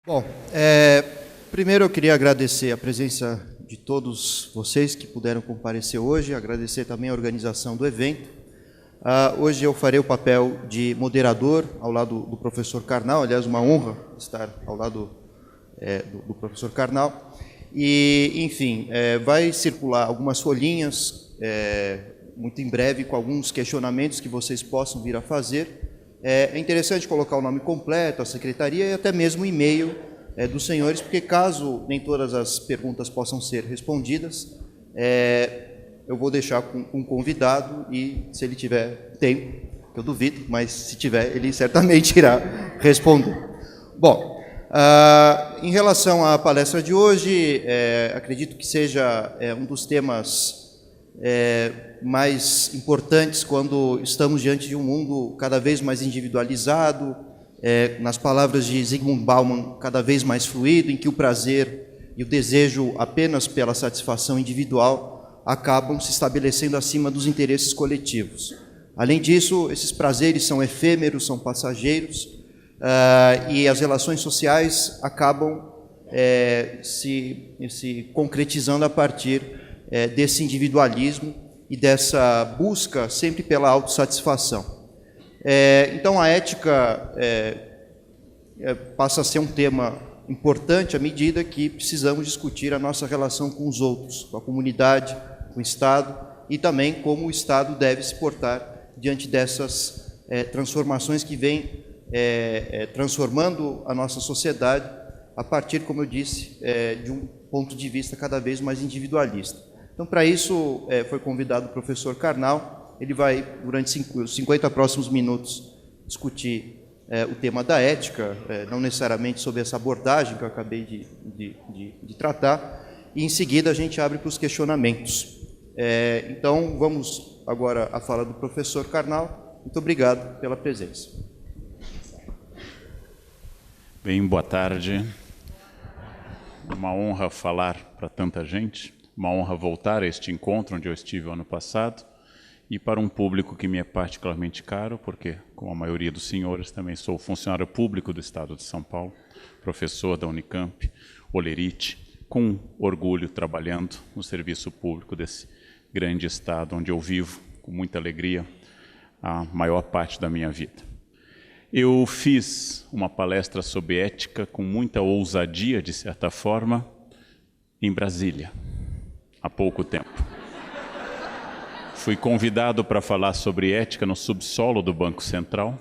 Bom, primeiro eu queria agradecer a presença de todos vocês que puderam comparecer hoje, agradecer também a organização do evento. Hoje eu farei o papel de moderador ao lado do professor Karnal, aliás, uma honra estar ao lado do professor Karnal. E, enfim, vai circular algumas folhinhas, muito em breve, com alguns questionamentos que vocês possam vir a fazer. É interessante colocar o nome completo, a secretaria e até mesmo o e-mail dos senhores, porque caso nem todas as perguntas possam ser respondidas, eu vou deixar com um convidado e, se ele tiver tempo, eu duvido, mas se tiver, ele certamente irá responder. Bom, em relação à palestra de hoje, acredito que seja um dos temas mais importantes quando estamos diante de um mundo cada vez mais individualizado, nas palavras de Zygmunt Bauman, cada vez mais fluido, em que o prazer e o desejo apenas pela satisfação individual acabam se estabelecendo acima dos interesses coletivos. Além disso, esses prazeres são efêmeros, são passageiros, e as relações sociais acabam se concretizando a partir desse individualismo e dessa busca sempre pela autossatisfação. Então, a ética passa a ser um tema importante à medida que precisamos discutir a nossa relação com os outros, com a comunidade, com o Estado, e também como o Estado deve se portar diante dessas transformações que vêm transformando a nossa sociedade a partir, como eu disse, de um ponto de vista cada vez mais individualista. Então, para isso, foi convidado o professor Karnal. Ele vai, durante os 50 próximos minutos, discutir o tema da ética, não necessariamente sobre essa abordagem que eu acabei de tratar, e em seguida a gente abre para os questionamentos. Então, vamos agora à fala do professor Karnal. Muito obrigado pela presença. Bem, boa tarde. Uma honra falar para tanta gente. Uma honra voltar a este encontro onde eu estive ano passado e para um público que me é particularmente caro, porque, como a maioria dos senhores, também sou funcionário público do Estado de São Paulo, professor da Unicamp, Olerite, com orgulho trabalhando no serviço público desse grande Estado onde eu vivo, com muita alegria, a maior parte da minha vida. Eu fiz uma palestra sobre ética com muita ousadia, de certa forma, em Brasília, há pouco tempo. Fui convidado para falar sobre ética no subsolo do Banco Central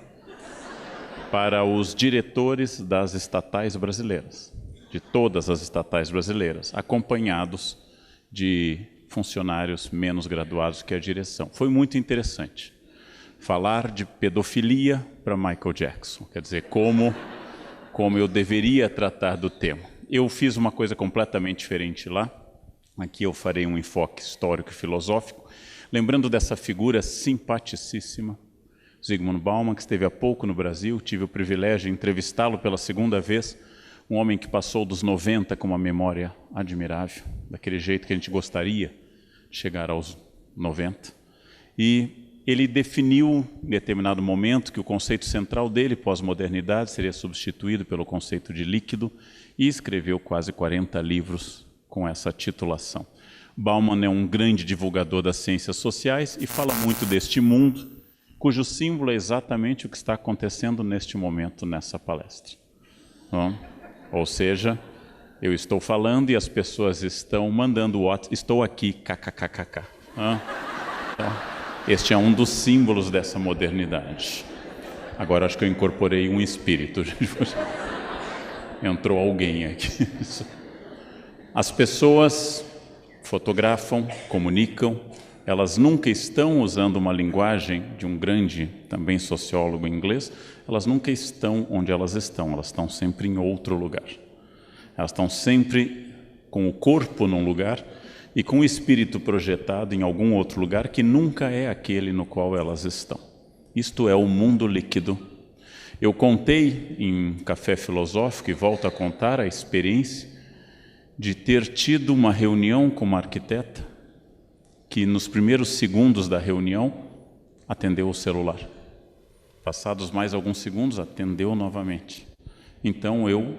para os diretores das estatais brasileiras, de todas as estatais brasileiras, acompanhados de funcionários menos graduados que a direção. Foi muito interessante. Falar de pedofilia para Michael Jackson, quer dizer, como eu deveria tratar do tema. Eu fiz uma coisa completamente diferente lá. Aqui eu farei um enfoque histórico e filosófico, lembrando dessa figura simpaticíssima, Zygmunt Bauman, que esteve há pouco no Brasil. Tive o privilégio de entrevistá-lo pela segunda vez, um homem que passou dos 90 com uma memória admirável, daquele jeito que a gente gostaria de chegar aos 90. E ele definiu, em determinado momento, que o conceito central dele, pós-modernidade, seria substituído pelo conceito de líquido, e escreveu quase 40 livros com essa titulação. Bauman é um grande divulgador das ciências sociais e fala muito deste mundo, cujo símbolo é exatamente o que está acontecendo neste momento, nessa palestra. Ou seja, eu estou falando e as pessoas estão mandando WhatsApp, estou aqui, kkkk. Então, este é um dos símbolos dessa modernidade. Agora acho que eu incorporei um espírito. Entrou alguém aqui. As pessoas fotografam, comunicam, elas nunca estão usando uma linguagem de um grande, também sociólogo inglês, elas nunca estão onde elas estão sempre em outro lugar. Elas estão sempre com o corpo num lugar e com o espírito projetado em algum outro lugar que nunca é aquele no qual elas estão. Isto é o mundo líquido. Eu contei em Café Filosófico, e volto a contar a experiência de ter tido uma reunião com uma arquiteta que nos primeiros segundos da reunião atendeu o celular. Passados mais alguns segundos, atendeu novamente. Então eu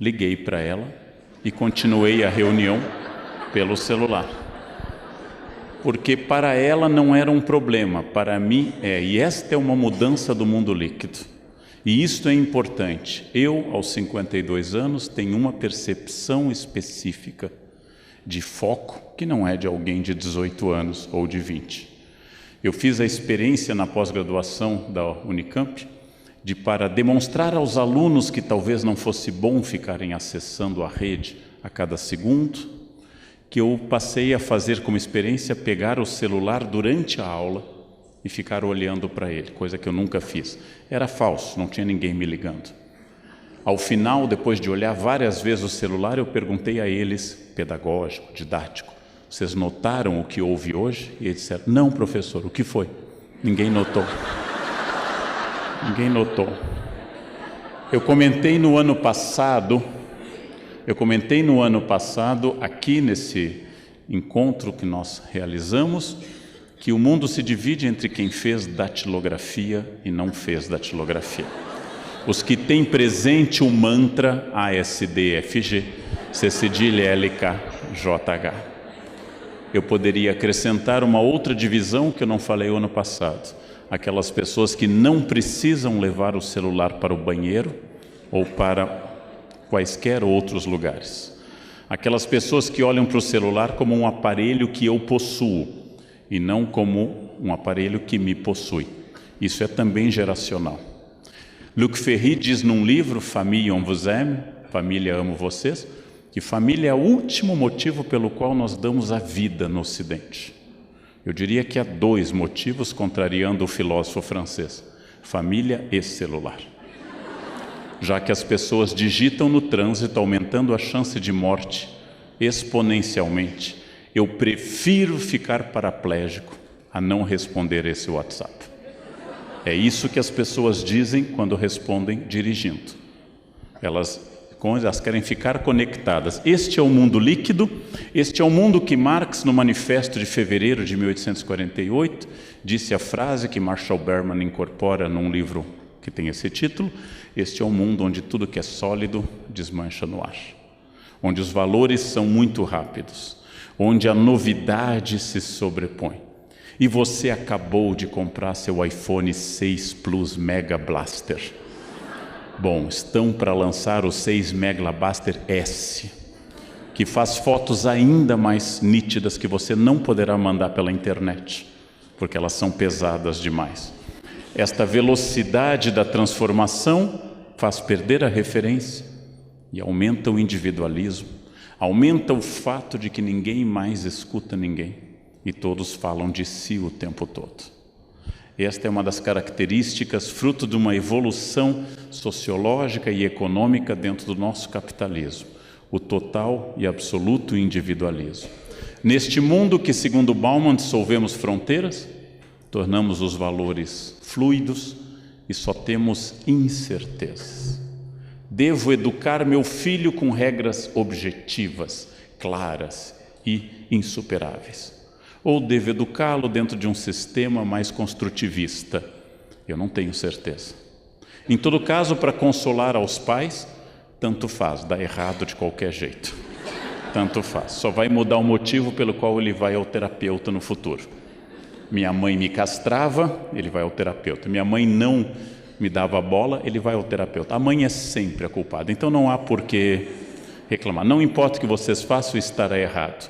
liguei para ela e continuei a reunião pelo celular. Porque para ela não era um problema, para mim é. E esta é uma mudança do mundo líquido. E isto é importante. Eu, aos 52 anos, tenho uma percepção específica de foco que não é de alguém de 18 anos ou de 20. Eu fiz a experiência na pós-graduação da Unicamp para demonstrar aos alunos que talvez não fosse bom ficarem acessando a rede a cada segundo, que eu passei a fazer como experiência pegar o celular durante a aula e ficar olhando para ele, coisa que eu nunca fiz. Era falso, não tinha ninguém me ligando. Ao final, depois de olhar várias vezes o celular, eu perguntei a eles, pedagógico, didático, vocês notaram o que houve hoje? E eles disseram, não, professor, o que foi? Ninguém notou. Ninguém notou. Eu comentei no ano passado, aqui nesse encontro que nós realizamos, que o mundo se divide entre quem fez datilografia e não fez datilografia. Os que têm presente o mantra ASDFG, C cedilha LKJH. Eu poderia acrescentar uma outra divisão que eu não falei o ano passado. Aquelas pessoas que não precisam levar o celular para o banheiro ou para quaisquer outros lugares. Aquelas pessoas que olham para o celular como um aparelho que eu possuo e não como um aparelho que me possui. Isso é também geracional. Luc Ferry diz num livro, Famille on vous aime, Família amo vocês, que família é o último motivo pelo qual nós damos a vida no Ocidente. Eu diria que há 2 motivos, contrariando o filósofo francês: família e celular. Já que as pessoas digitam no trânsito, aumentando a chance de morte exponencialmente, eu prefiro ficar paraplégico a não responder esse WhatsApp. É isso que as pessoas dizem quando respondem dirigindo. Elas querem ficar conectadas. Este é o mundo líquido, este é o mundo que Marx, no Manifesto de fevereiro de 1848, disse a frase que Marshall Berman incorpora num livro que tem esse título: este é um mundo onde tudo que é sólido desmancha no ar, onde os valores são muito rápidos, onde a novidade se sobrepõe. E você acabou de comprar seu iPhone 6 Plus Mega Blaster. Bom, estão para lançar o 6 Mega Blaster S, que faz fotos ainda mais nítidas que você não poderá mandar pela internet, porque elas são pesadas demais. Esta velocidade da transformação faz perder a referência e aumenta o individualismo, aumenta o fato de que ninguém mais escuta ninguém e todos falam de si o tempo todo. Esta é uma das características fruto de uma evolução sociológica e econômica dentro do nosso capitalismo, o total e absoluto individualismo. Neste mundo que, segundo Bauman, dissolvemos fronteiras, tornamos os valores fluidos e só temos incertezas. Devo educar meu filho com regras objetivas, claras e insuperáveis. Ou devo educá-lo dentro de um sistema mais construtivista? Eu não tenho certeza. Em todo caso, para consolar aos pais, tanto faz, dá errado de qualquer jeito. Tanto faz, só vai mudar o motivo pelo qual ele vai ao terapeuta no futuro. Minha mãe me castrava, ele vai ao terapeuta. Minha mãe não me dava bola, ele vai ao terapeuta. A mãe é sempre a culpada, então não há por que reclamar. Não importa o que vocês façam, estará errado.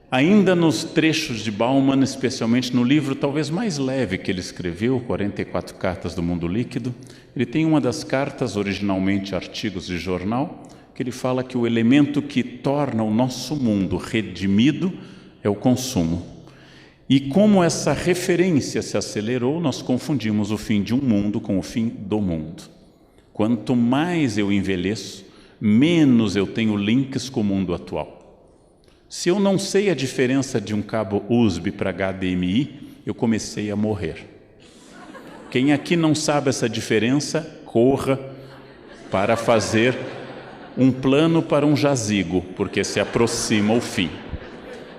Ainda nos trechos de Bauman, especialmente no livro talvez mais leve que ele escreveu, 44 Cartas do Mundo Líquido, ele tem uma das cartas, originalmente artigos de jornal, que ele fala que o elemento que torna o nosso mundo redimido é o consumo. E como essa referência se acelerou, nós confundimos o fim de um mundo com o fim do mundo. Quanto mais eu envelheço, menos eu tenho links com o mundo atual. Se eu não sei a diferença de um cabo USB para HDMI, eu comecei a morrer. Quem aqui não sabe essa diferença, corra para fazer um plano para um jazigo, porque se aproxima o fim.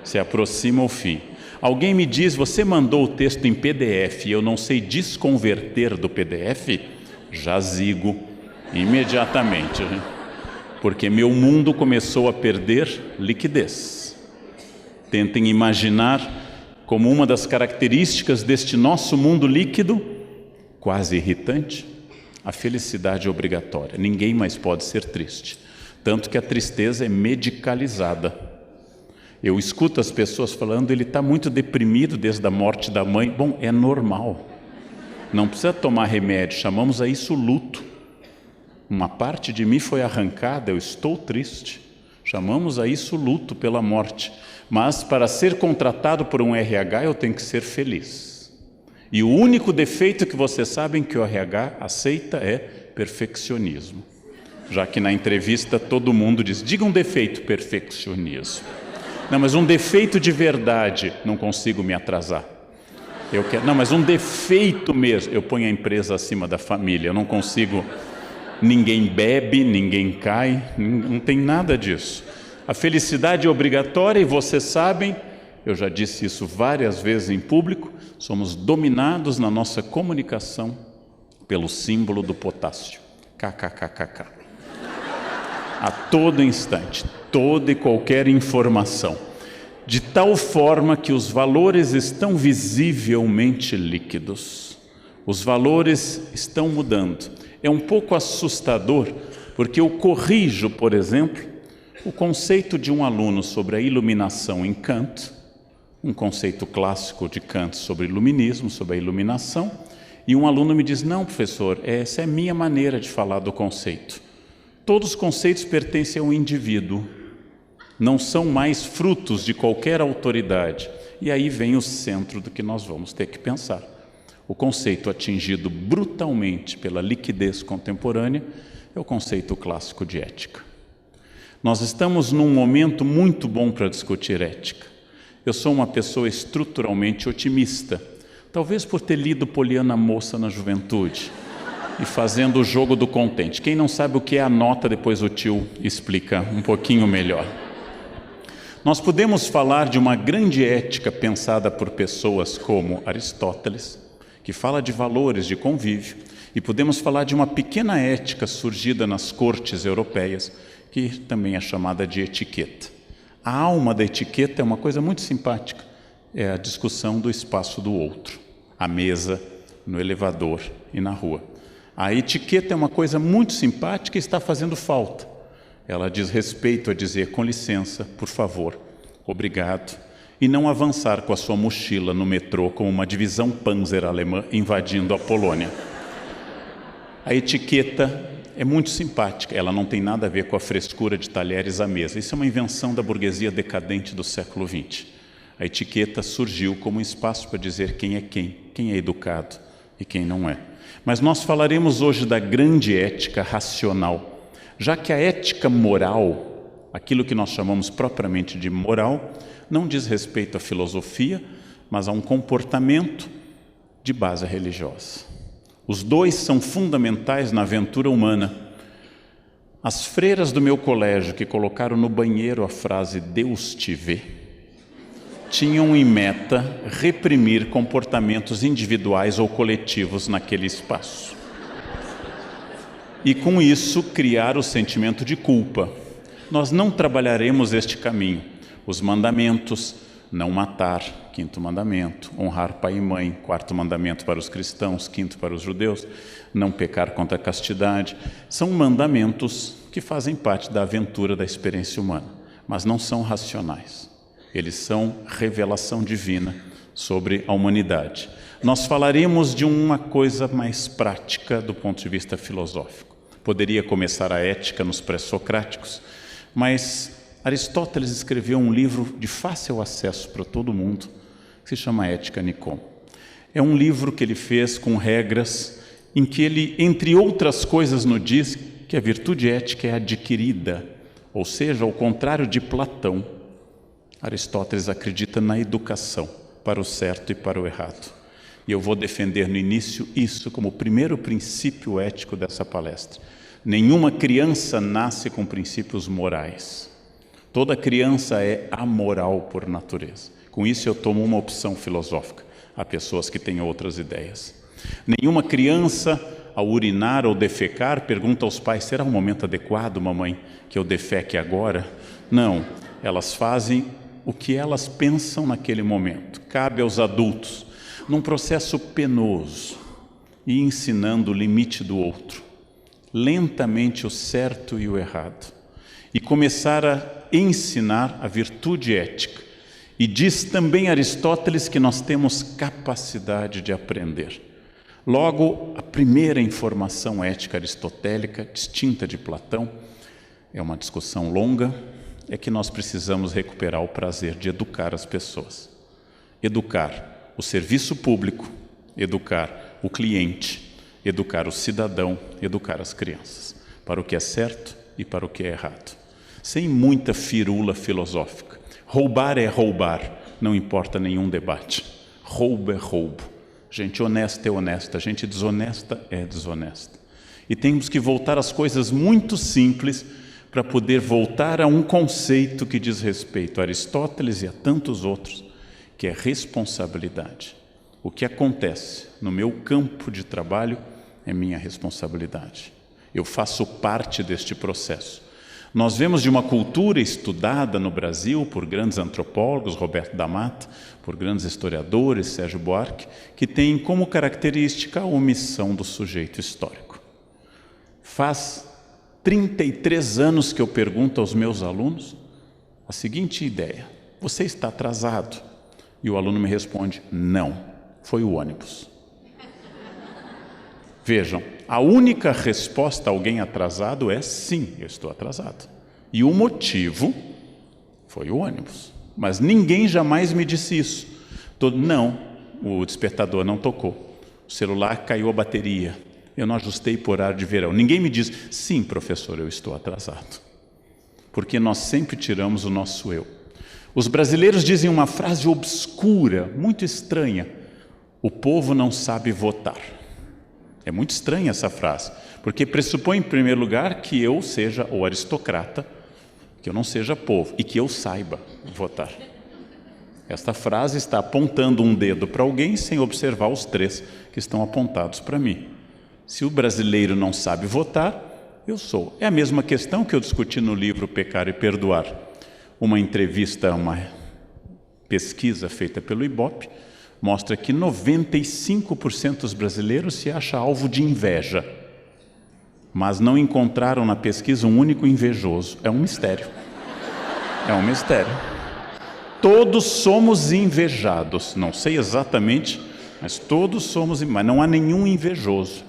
Se aproxima o fim. Alguém me diz, você mandou o texto em PDF e eu não sei desconverter do PDF? Jazigo, imediatamente. porque meu mundo começou a perder liquidez. Tentem imaginar como uma das características deste nosso mundo líquido, quase irritante, a felicidade obrigatória. Ninguém mais pode ser triste, tanto que a tristeza é medicalizada. Eu escuto as pessoas falando, ele está muito deprimido desde a morte da mãe. Bom, é normal, não precisa tomar remédio, chamamos a isso luto. Uma parte de mim foi arrancada, eu estou triste, chamamos a isso luto pela morte. Mas para ser contratado por um RH eu tenho que ser feliz. E o único defeito que vocês sabem que o RH aceita é perfeccionismo. Já que na entrevista todo mundo diz, diga um defeito, perfeccionismo. Não, mas um defeito de verdade, não consigo me atrasar. Eu quero, não, mas um defeito mesmo, eu ponho a empresa acima da família, eu não consigo, ninguém bebe, ninguém cai, não tem nada disso. A felicidade é obrigatória e vocês sabem, eu já disse isso várias vezes em público, somos dominados na nossa comunicação pelo símbolo do potássio, kkkk. A todo instante, toda e qualquer informação, de tal forma que os valores estão visivelmente líquidos. Os valores estão mudando. É um pouco assustador, porque eu corrijo, por exemplo, o conceito de um aluno sobre a iluminação em Kant, um conceito clássico de Kant sobre iluminismo, sobre a iluminação, e um aluno me diz, não, professor, essa é a minha maneira de falar do conceito. Todos os conceitos pertencem ao indivíduo, não são mais frutos de qualquer autoridade. E aí vem o centro do que nós vamos ter que pensar. O conceito atingido brutalmente pela liquidez contemporânea é o conceito clássico de ética. Nós estamos num momento muito bom para discutir ética. Eu sou uma pessoa estruturalmente otimista, talvez por ter lido Poliana Moça na juventude e fazendo o jogo do contente. Quem não sabe o que é a nota, depois o tio explica um pouquinho melhor. Nós podemos falar de uma grande ética pensada por pessoas como Aristóteles, que fala de valores de convívio, e podemos falar de uma pequena ética surgida nas cortes europeias, que também é chamada de etiqueta. A alma da etiqueta é uma coisa muito simpática, é a discussão do espaço do outro, à mesa, no elevador e na rua. A etiqueta é uma coisa muito simpática e está fazendo falta. Ela diz respeito a dizer com licença, por favor, obrigado, e não avançar com a sua mochila no metrô como uma divisão Panzer alemã invadindo a Polônia. A etiqueta é muito simpática, ela não tem nada a ver com a frescura de talheres à mesa. Isso é uma invenção da burguesia decadente do século XX. A etiqueta surgiu como um espaço para dizer quem é educado e quem não é. Mas nós falaremos hoje da grande ética racional, já que a ética moral, aquilo que nós chamamos propriamente de moral, não diz respeito à filosofia, mas a um comportamento de base religiosa. Os dois são fundamentais na aventura humana. As freiras do meu colégio que colocaram no banheiro a frase Deus te vê, tinham em meta reprimir comportamentos individuais ou coletivos naquele espaço. E com isso criar o sentimento de culpa. Nós não trabalharemos este caminho. Os mandamentos, não matar, 5º mandamento, honrar pai e mãe, 4º mandamento para os cristãos, 5º para os judeus, não pecar contra a castidade, são mandamentos que fazem parte da aventura da experiência humana, mas não são racionais. Eles são revelação divina sobre a humanidade. Nós falaremos de uma coisa mais prática do ponto de vista filosófico. Poderia começar a ética nos pré-socráticos, mas Aristóteles escreveu um livro de fácil acesso para todo mundo, que se chama Ética Nicômaco. É um livro que ele fez com regras em que ele, entre outras coisas, nos diz que a virtude ética é adquirida, ou seja, ao contrário de Platão, Aristóteles acredita na educação para o certo e para o errado. E eu vou defender no início isso como o primeiro princípio ético dessa palestra. Nenhuma criança nasce com princípios morais. Toda criança é amoral por natureza. Com isso eu tomo uma opção filosófica. Há pessoas que têm outras ideias. Nenhuma criança ao urinar ou defecar, pergunta aos pais: será o momento adequado, mamãe, que eu defeque agora? Não, elas fazem o que elas pensam naquele momento. Cabe aos adultos, num processo penoso, e ensinando o limite do outro, lentamente o certo e o errado, e começar a ensinar a virtude ética. E diz também Aristóteles que nós temos capacidade de aprender. Logo, a primeira informação ética aristotélica, distinta de Platão, é uma discussão longa, é que nós precisamos recuperar o prazer de educar as pessoas. Educar o serviço público, educar o cliente, educar o cidadão, educar as crianças, para o que é certo e para o que é errado. Sem muita firula filosófica. Roubar é roubar, não importa nenhum debate. Roubo é roubo. Gente honesta é honesta, gente desonesta é desonesta. E temos que voltar às coisas muito simples para poder voltar a um conceito que diz respeito a Aristóteles e a tantos outros, que é responsabilidade. O que acontece no meu campo de trabalho é minha responsabilidade. Eu faço parte deste processo. Nós vemos de uma cultura estudada no Brasil por grandes antropólogos, Roberto da Mata, por grandes historiadores, Sérgio Buarque, que tem como característica a omissão do sujeito histórico. Faz 33 anos que eu pergunto aos meus alunos a seguinte ideia: você está atrasado? E o aluno me responde: não, foi o ônibus. Vejam, a única resposta a alguém atrasado é sim, eu estou atrasado. E o motivo foi o ônibus. Mas ninguém jamais me disse isso. Não, o despertador não tocou. O celular caiu a bateria. Eu não ajustei por horário de verão. Ninguém me diz: sim, professor, eu estou atrasado. Porque nós sempre tiramos o nosso eu. Os brasileiros dizem uma frase obscura, muito estranha: o povo não sabe votar. É muito estranha essa frase, porque pressupõe, em primeiro lugar, que eu seja o aristocrata, que eu não seja povo, e que eu saiba votar. Esta frase está apontando um dedo para alguém sem observar os três que estão apontados para mim. Se o brasileiro não sabe votar, eu sou. É a mesma questão que eu discuti no livro Pecar e Perdoar. Uma entrevista, uma pesquisa feita pelo Ibope, mostra que 95% dos brasileiros se acham alvo de inveja, mas não encontraram na pesquisa um único invejoso. É um mistério. É um mistério. Todos somos invejados. Não sei exatamente, mas todos somos, mas não há nenhum invejoso.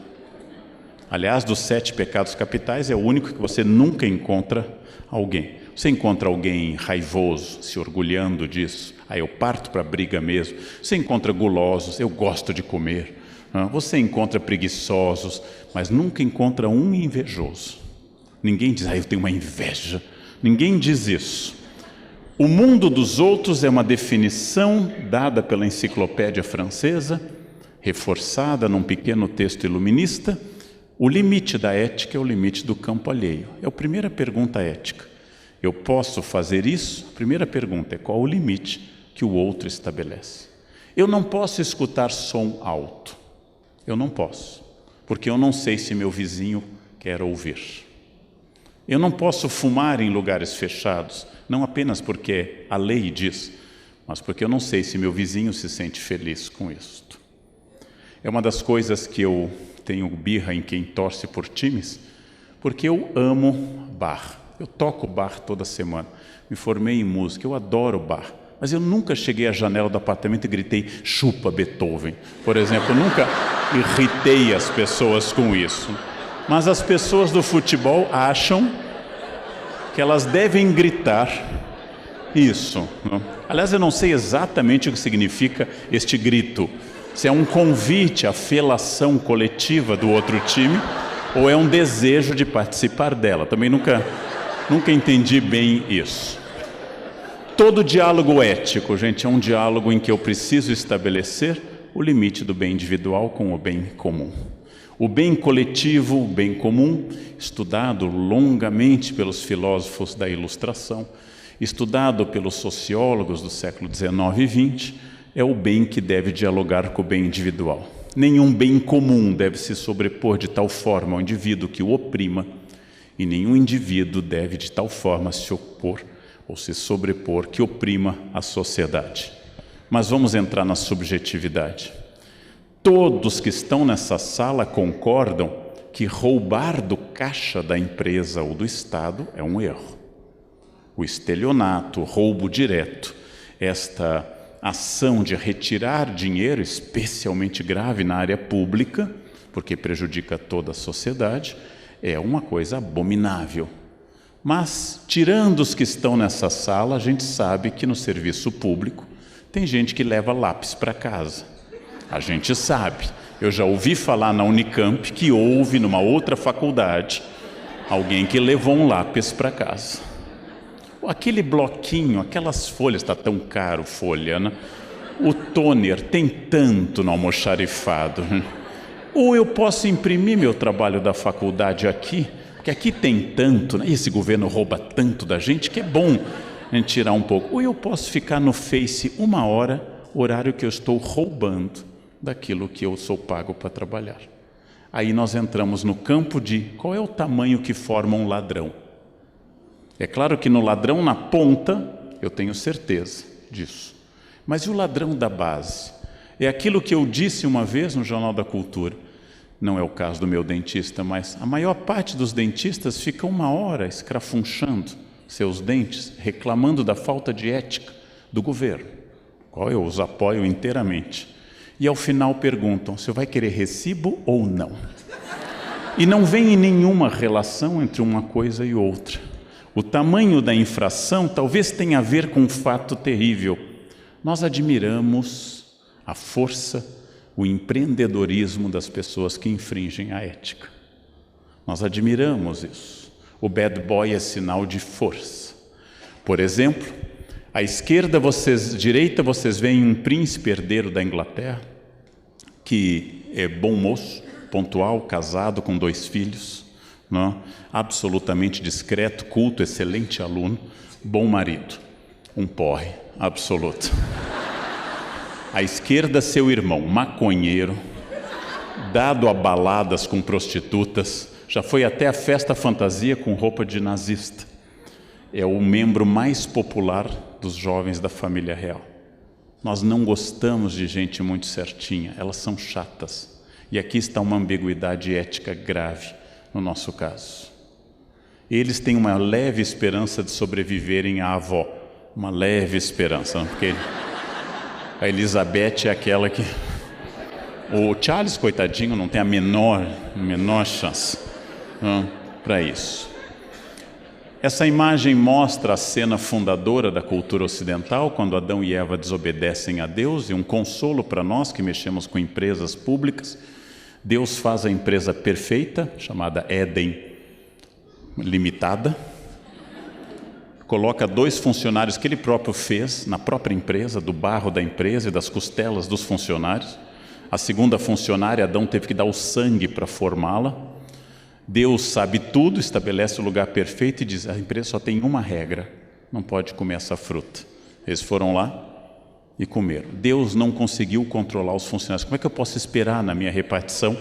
Aliás, dos 7 pecados capitais, é o único que você nunca encontra alguém. Você encontra alguém raivoso, se orgulhando disso, aí eu parto para a briga mesmo. Você encontra gulosos, eu gosto de comer. Você encontra preguiçosos, mas nunca encontra um invejoso. Ninguém diz: eu tenho uma inveja. Ninguém diz isso. O mundo dos outros é uma definição dada pela enciclopédia francesa, reforçada num pequeno texto iluminista. O limite da ética é o limite do campo alheio. É a primeira pergunta ética. Eu posso fazer isso? A primeira pergunta é: qual o limite que o outro estabelece? Eu não posso escutar som alto. Eu não posso, porque eu não sei se meu vizinho quer ouvir. Eu não posso fumar em lugares fechados, não apenas porque a lei diz, mas porque eu não sei se meu vizinho se sente feliz com isto. É uma das coisas que eu tenho birra em quem torce por times, porque eu amo bar. Eu toco bar toda semana, me formei em música, eu adoro bar, mas eu nunca cheguei à janela do apartamento e gritei: chupa Beethoven, por exemplo. Eu nunca irritei as pessoas com isso. Mas as pessoas do futebol acham que elas devem gritar isso, não? Aliás, eu não sei exatamente o que significa este grito. Se é um convite à felação coletiva do outro time ou é um desejo de participar dela. Também nunca entendi bem isso. Todo diálogo ético, gente, é um diálogo em que eu preciso estabelecer o limite do bem individual com o bem comum. O bem coletivo, o bem comum, estudado longamente pelos filósofos da Ilustração, estudado pelos sociólogos do século XIX e XX, é o bem que deve dialogar com o bem individual. Nenhum bem comum deve se sobrepor de tal forma ao indivíduo que o oprima, e nenhum indivíduo deve de tal forma se opor ou se sobrepor que oprima a sociedade. Mas vamos entrar na subjetividade. Todos que estão nessa sala concordam que roubar do caixa da empresa ou do Estado é um erro. O estelionato, o roubo direto, esta ação de retirar dinheiro, especialmente grave na área pública, porque prejudica toda a sociedade, é uma coisa abominável. Mas, tirando os que estão nessa sala, a gente sabe que no serviço público tem gente que leva lápis para casa. A gente sabe. Eu já ouvi falar na Unicamp que houve numa outra faculdade alguém que levou um lápis para casa. Aquele bloquinho, aquelas folhas, está tão caro folha, né? O toner tem tanto no almoxarifado. Ou eu posso imprimir meu trabalho da faculdade aqui, porque aqui tem tanto, né? Esse governo rouba tanto da gente que é bom a gente tirar um pouco. Ou eu posso ficar no Face 1 hora, horário que eu estou roubando daquilo que eu sou pago para trabalhar. Aí nós entramos no campo de qual é o tamanho que forma um ladrão. É claro que no ladrão na ponta eu tenho certeza disso. Mas e o ladrão da base? É aquilo que eu disse uma vez no Jornal da Cultura. Não é o caso do meu dentista, mas a maior parte dos dentistas fica 1 hora escrafunchando seus dentes, reclamando da falta de ética do governo, qual eu os apoio inteiramente. E ao final perguntam, você vai querer recibo ou não? E não vem em nenhuma relação entre uma coisa e outra. O tamanho da infração talvez tenha a ver com um fato terrível. Nós admiramos a força, o empreendedorismo das pessoas que infringem a ética. Nós admiramos isso. O bad boy é sinal de força. Por exemplo, à esquerda, direita, vocês veem um príncipe herdeiro da Inglaterra, que é bom moço, pontual, casado com 2 filhos, não? Absolutamente discreto, culto, excelente aluno, bom marido, um porre absoluto. À esquerda, seu irmão, maconheiro, dado a baladas com prostitutas, já foi até a festa fantasia com roupa de nazista. É o membro mais popular dos jovens da família real. Nós não gostamos de gente muito certinha, elas são chatas. E aqui está uma ambiguidade ética grave no nosso caso. Eles têm uma leve esperança de sobreviverem à avó, uma leve esperança, porque a Elizabeth é aquela que... O Charles, coitadinho, não tem a menor chance para isso. Essa imagem mostra a cena fundadora da cultura ocidental, quando Adão e Eva desobedecem a Deus, e um consolo para nós que mexemos com empresas públicas. Deus faz a empresa perfeita, chamada Éden Limitada, coloca 2 funcionários que ele próprio fez na própria empresa, do barro da empresa e das costelas dos funcionários. A segunda funcionária, Adão teve que dar o sangue para formá-la. Deus sabe tudo, estabelece o lugar perfeito e diz, a empresa só tem uma regra, não pode comer essa fruta. Eles foram lá e comeram. Deus não conseguiu controlar os funcionários. Como é que eu posso esperar na minha repartição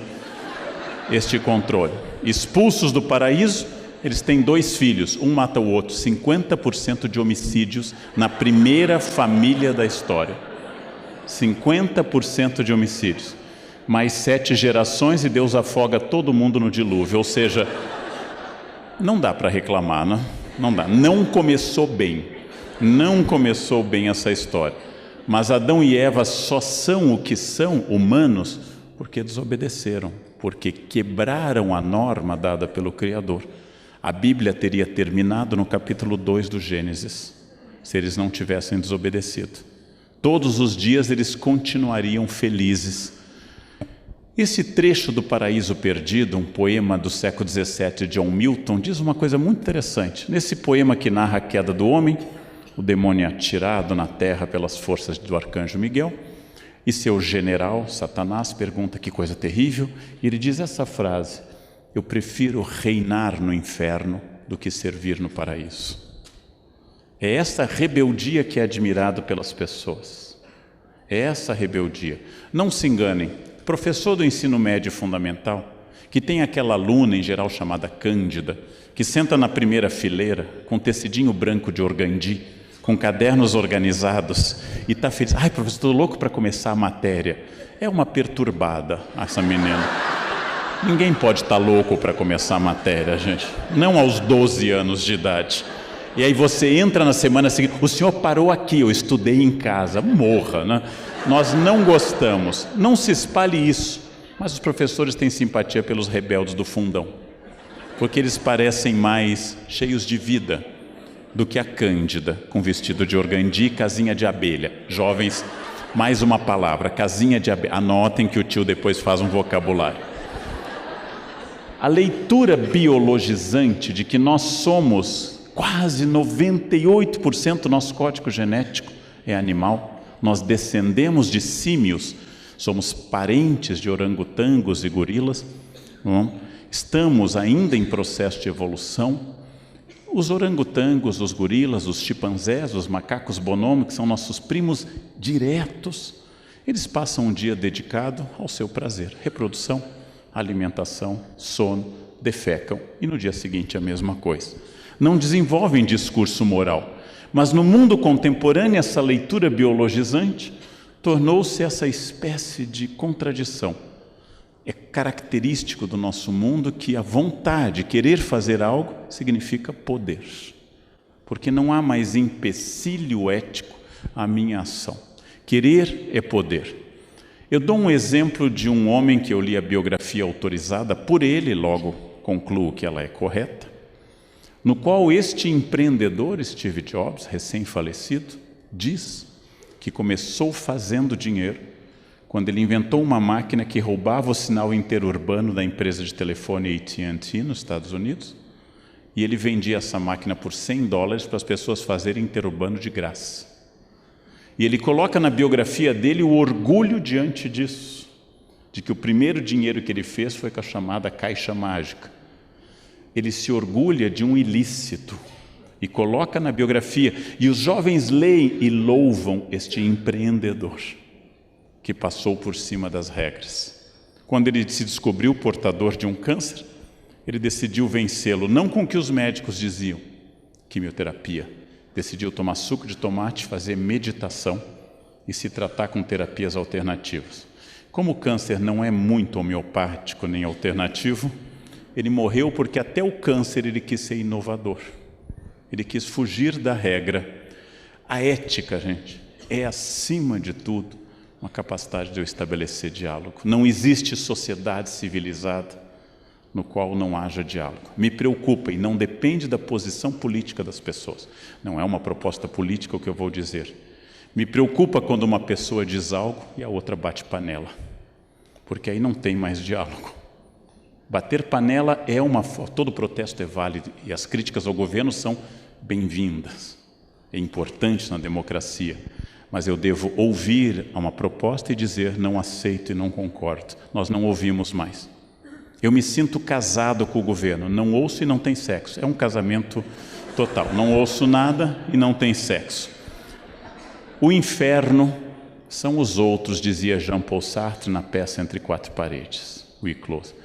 este controle? Expulsos do paraíso, eles têm 2 filhos, um mata o outro, 50% de homicídios na primeira família da história. 50% de homicídios. Mais 7 gerações e Deus afoga todo mundo no dilúvio. Ou seja, não dá para reclamar, né? Não dá. Não começou bem. Não começou bem essa história. Mas Adão e Eva só são o que são, humanos, porque desobedeceram, porque quebraram a norma dada pelo Criador. A Bíblia teria terminado no capítulo 2 do Gênesis, se eles não tivessem desobedecido. Todos os dias eles continuariam felizes. Esse trecho do Paraíso Perdido, um poema do século XVII de John Milton, diz uma coisa muito interessante. Nesse poema que narra a queda do homem, o demônio é atirado na terra pelas forças do arcanjo Miguel, e seu general, Satanás, pergunta que coisa terrível, e ele diz essa frase, eu prefiro reinar no inferno do que servir no paraíso. É essa rebeldia que é admirada pelas pessoas. É essa rebeldia. Não se enganem, Professor do ensino médio fundamental, que tem aquela aluna, em geral chamada Cândida, que senta na primeira fileira, com tecidinho branco de organdi, com cadernos organizados, e está feliz. Ai, professor, estou louco para começar a matéria. É uma perturbada, essa menina. Ninguém pode estar louco para começar a matéria, gente. Não aos 12 anos de idade. E aí você entra na semana seguinte, o senhor parou aqui, eu estudei em casa. Morra, né? Nós não gostamos. Não se espalhe isso. Mas os professores têm simpatia pelos rebeldes do fundão, porque eles parecem mais cheios de vida do que a Cândida, com vestido de organdi e casinha de abelha. Jovens, mais uma palavra, casinha de abelha. Anotem que o tio depois faz um vocabulário. A leitura biologizante de que nós somos quase 98% do nosso código genético é animal, nós descendemos de símios, somos parentes de orangotangos e gorilas, não? Estamos ainda em processo de evolução. Os orangotangos, os gorilas, os chimpanzés, os macacos bonomo, que são nossos primos diretos, eles passam um dia dedicado ao seu prazer, reprodução, alimentação, sono, defecam, e no dia seguinte a mesma coisa. Não desenvolvem discurso moral, mas no mundo contemporâneo essa leitura biologizante tornou-se essa espécie de contradição. É característico do nosso mundo que a vontade, querer fazer algo, significa poder. Porque não há mais empecilho ético à minha ação. Querer é poder. Eu dou um exemplo de um homem que eu li a biografia autorizada por ele, logo concluo que ela é correta, no qual este empreendedor, Steve Jobs, recém-falecido, diz que começou fazendo dinheiro quando ele inventou uma máquina que roubava o sinal interurbano da empresa de telefone AT&T nos Estados Unidos, e ele vendia essa máquina por $100 para as pessoas fazerem interurbano de graça. E ele coloca na biografia dele o orgulho diante disso, de que o primeiro dinheiro que ele fez foi com a chamada caixa mágica. Ele se orgulha de um ilícito e coloca na biografia, e os jovens leem e louvam este empreendedor que passou por cima das regras. Quando ele se descobriu portador de um câncer, ele decidiu vencê-lo, não com o que os médicos diziam, quimioterapia. Decidiu tomar suco de tomate, fazer meditação e se tratar com terapias alternativas. Como o câncer não é muito homeopático nem alternativo, ele morreu porque até o câncer ele quis ser inovador. Ele quis fugir da regra. A ética, gente, é acima de tudo uma capacidade de eu estabelecer diálogo. Não existe sociedade civilizada no qual não haja diálogo. Me preocupa e não depende da posição política das pessoas. Não é uma proposta política o que eu vou dizer. Me preocupa quando uma pessoa diz algo e a outra bate panela, porque aí não tem mais diálogo. Bater panela é todo protesto é válido e as críticas ao governo são bem-vindas, é importante na democracia, mas eu devo ouvir uma proposta e dizer não aceito e não concordo. Nós não ouvimos mais. Eu me sinto casado com o governo, não ouço e não tem sexo. É um casamento total, não ouço nada e não tem sexo. O inferno são os outros, dizia Jean-Paul Sartre na peça Entre Quatro Paredes, We Close.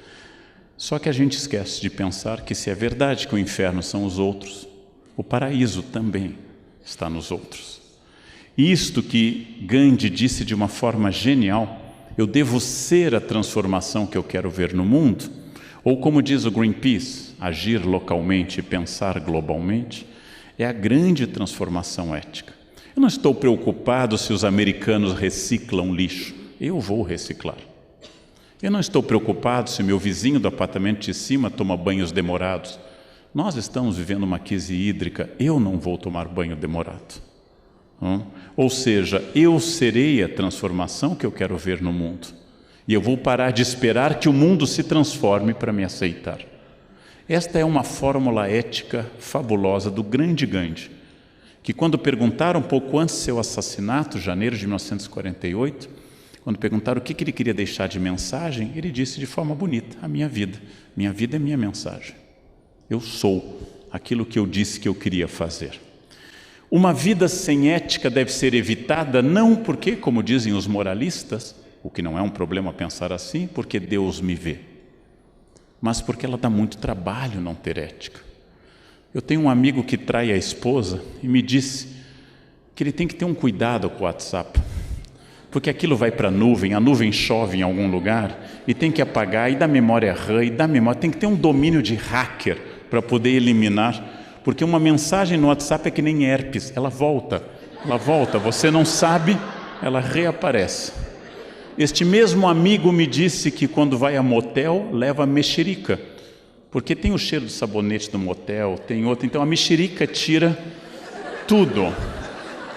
Só que a gente esquece de pensar que se é verdade que o inferno são os outros, o paraíso também está nos outros. Isto que Gandhi disse de uma forma genial, eu devo ser a transformação que eu quero ver no mundo, ou como diz o Greenpeace, agir localmente e pensar globalmente, é a grande transformação ética. Eu não estou preocupado se os americanos reciclam lixo, eu vou reciclar. Eu não estou preocupado se meu vizinho do apartamento de cima toma banhos demorados. Nós estamos vivendo uma crise hídrica, eu não vou tomar banho demorado. Ou seja, eu serei a transformação que eu quero ver no mundo. E eu vou parar de esperar que o mundo se transforme para me aceitar. Esta é uma fórmula ética fabulosa do grande Gandhi, que quando perguntaram um pouco antes do seu assassinato, janeiro de 1948, quando perguntaram o que ele queria deixar de mensagem, ele disse de forma bonita, a minha vida é minha mensagem. Eu sou aquilo que eu disse que eu queria fazer. Uma vida sem ética deve ser evitada, não porque, como dizem os moralistas, o que não é um problema pensar assim, porque Deus me vê, mas porque ela dá muito trabalho não ter ética. Eu tenho um amigo que trai a esposa e me disse que ele tem que ter um cuidado com o WhatsApp, porque aquilo vai para a nuvem chove em algum lugar e tem que apagar, e dá memória RAM, tem que ter um domínio de hacker para poder eliminar, porque uma mensagem no WhatsApp é que nem herpes, ela volta, você não sabe, ela reaparece. Este mesmo amigo me disse que quando vai a motel, leva mexerica, porque tem o cheiro do sabonete do motel, tem outro, então a mexerica tira tudo.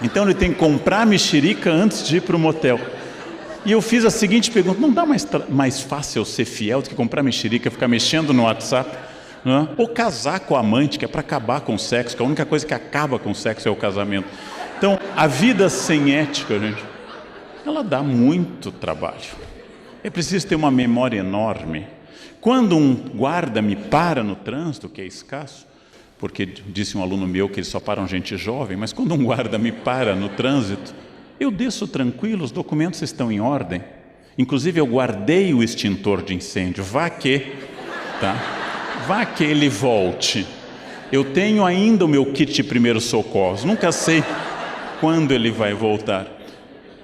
Então ele tem que comprar a mexerica antes de ir para o motel. E eu fiz a seguinte pergunta: não dá mais fácil ser fiel do que comprar mexerica, ficar mexendo no WhatsApp? Não? Ou casar com a amante, que é para acabar com o sexo, que a única coisa que acaba com o sexo é o casamento. Então, a vida sem ética, gente, ela dá muito trabalho. É preciso ter uma memória enorme. Quando um guarda me para no trânsito, que é escasso, porque disse um aluno meu que eles só param gente jovem, mas quando um guarda me para no trânsito, eu desço tranquilo, os documentos estão em ordem. Inclusive eu guardei o extintor de incêndio, vá que ele volte. Eu tenho ainda o meu kit de primeiros socorros, nunca sei quando ele vai voltar.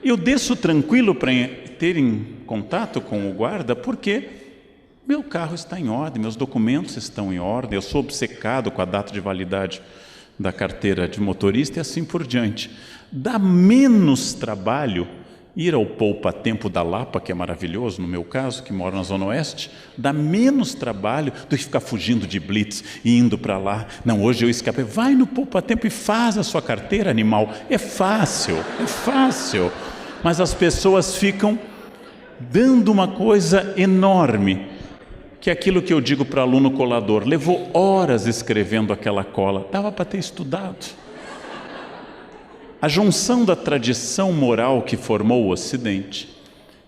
Eu desço tranquilo para ter em contato com o guarda, porque meu carro está em ordem, meus documentos estão em ordem, eu sou obcecado com a data de validade da carteira de motorista e assim por diante. Dá menos trabalho ir ao poupa-tempo da Lapa, que é maravilhoso no meu caso, que moro na Zona Oeste, dá menos trabalho do que ficar fugindo de blitz e indo para lá. Não, hoje eu escapei. Vai no poupa-tempo e faz a sua carteira, animal. É fácil. Mas as pessoas ficam dando uma coisa enorme, que é aquilo que eu digo para aluno colador: levou horas escrevendo aquela cola, dava para ter estudado. A junção da tradição moral que formou o Ocidente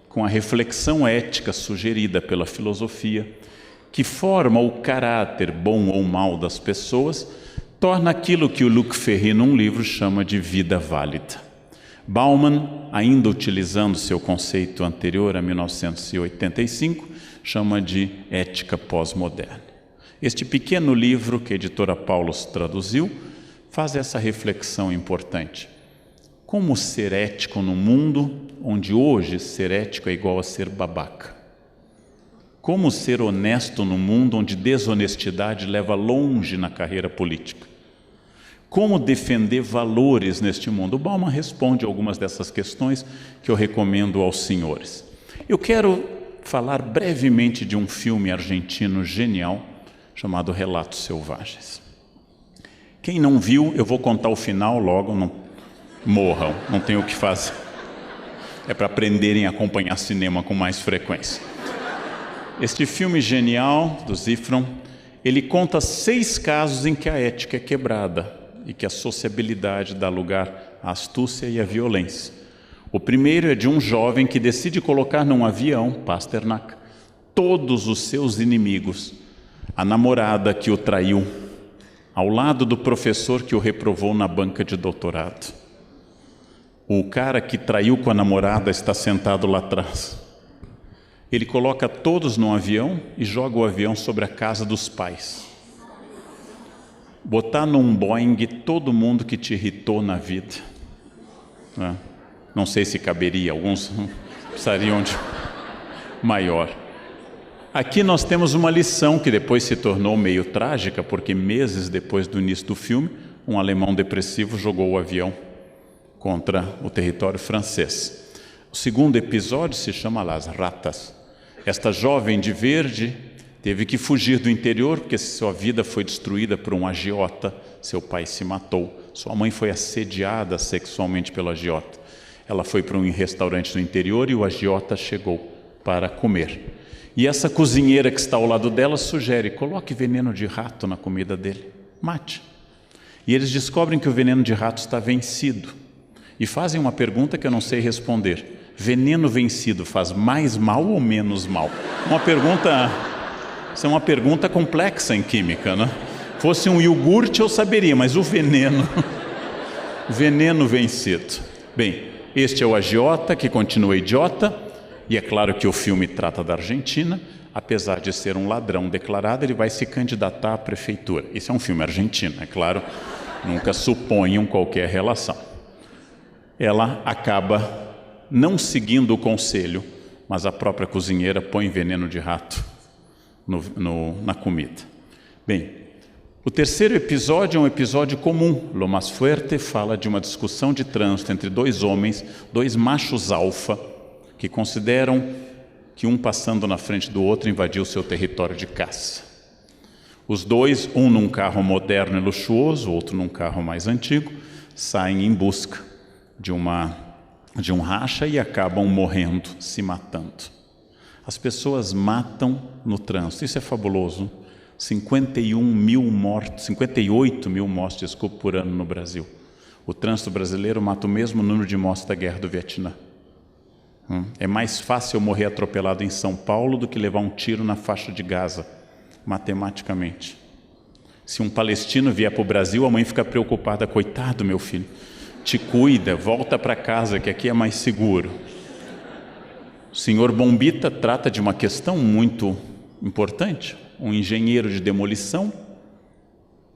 com a reflexão ética sugerida pela filosofia, que forma o caráter bom ou mau das pessoas, torna aquilo que o Luc Ferry, num livro, chama de vida válida. Bauman, ainda utilizando seu conceito anterior a 1985, chama de ética pós-moderna. Este pequeno livro que a editora Paulus traduziu faz essa reflexão importante. Como ser ético num mundo onde hoje ser ético é igual a ser babaca? Como ser honesto num mundo onde desonestidade leva longe na carreira política? Como defender valores neste mundo? O Bauman responde algumas dessas questões que eu recomendo aos senhores. Eu quero falar brevemente de um filme argentino genial chamado Relatos Selvagens. Quem não viu, eu vou contar o final logo, não morram, não tem o que fazer. É para aprenderem a acompanhar cinema com mais frequência. Este filme genial do Zifron, ele conta 6 casos em que a ética é quebrada e que a sociabilidade dá lugar à astúcia e à violência. O primeiro é de um jovem que decide colocar num avião, Pasternak, todos os seus inimigos: a namorada que o traiu, ao lado do professor que o reprovou na banca de doutorado. O cara que traiu com a namorada está sentado lá atrás. Ele coloca todos num avião e joga o avião sobre a casa dos pais. Botar num Boeing todo mundo que te irritou na vida. Não sei se caberia, alguns precisariam de maior. Aqui nós temos uma lição que depois se tornou meio trágica, porque meses depois do início do filme, um alemão depressivo jogou o avião contra o território francês. O segundo episódio se chama Las Ratas. Esta jovem de verde teve que fugir do interior porque sua vida foi destruída por um agiota, seu pai se matou, sua mãe foi assediada sexualmente pelo agiota. Ela foi para um restaurante no interior e o agiota chegou para comer. E essa cozinheira que está ao lado dela sugere: coloque veneno de rato na comida dele, mate. E eles descobrem que o veneno de rato está vencido. E fazem uma pergunta que eu não sei responder: veneno vencido faz mais mal ou menos mal? Isso é uma pergunta complexa em química, né? Fosse um iogurte eu saberia, mas o veneno vencido. Bem, este é o agiota que continua idiota, E é claro que o filme trata da Argentina. Apesar de ser um ladrão declarado, ele vai se candidatar à prefeitura. Isso é um filme argentino, é claro, nunca suponham qualquer relação. Ela acaba não seguindo o conselho, mas a própria cozinheira põe veneno de rato na comida. Bem, o terceiro episódio é um episódio comum. Lo Más Fuerte fala de uma discussão de trânsito entre dois homens, dois machos alfa, que consideram que um passando na frente do outro invadiu seu território de caça. Os dois, um num carro moderno e luxuoso, outro num carro mais antigo, saem em busca de um racha e acabam morrendo, se matando. As pessoas matam no trânsito, isso é fabuloso. 58 mil mortes por ano no Brasil. O trânsito brasileiro mata o mesmo número de mortes da Guerra do Vietnã. É mais fácil morrer atropelado em São Paulo do que levar um tiro na faixa de Gaza, matematicamente. Se um palestino vier para o Brasil, a mãe fica preocupada: coitado, meu filho, te cuida, volta para casa que aqui é mais seguro. O senhor Bombita trata de uma questão muito importante. Um engenheiro de demolição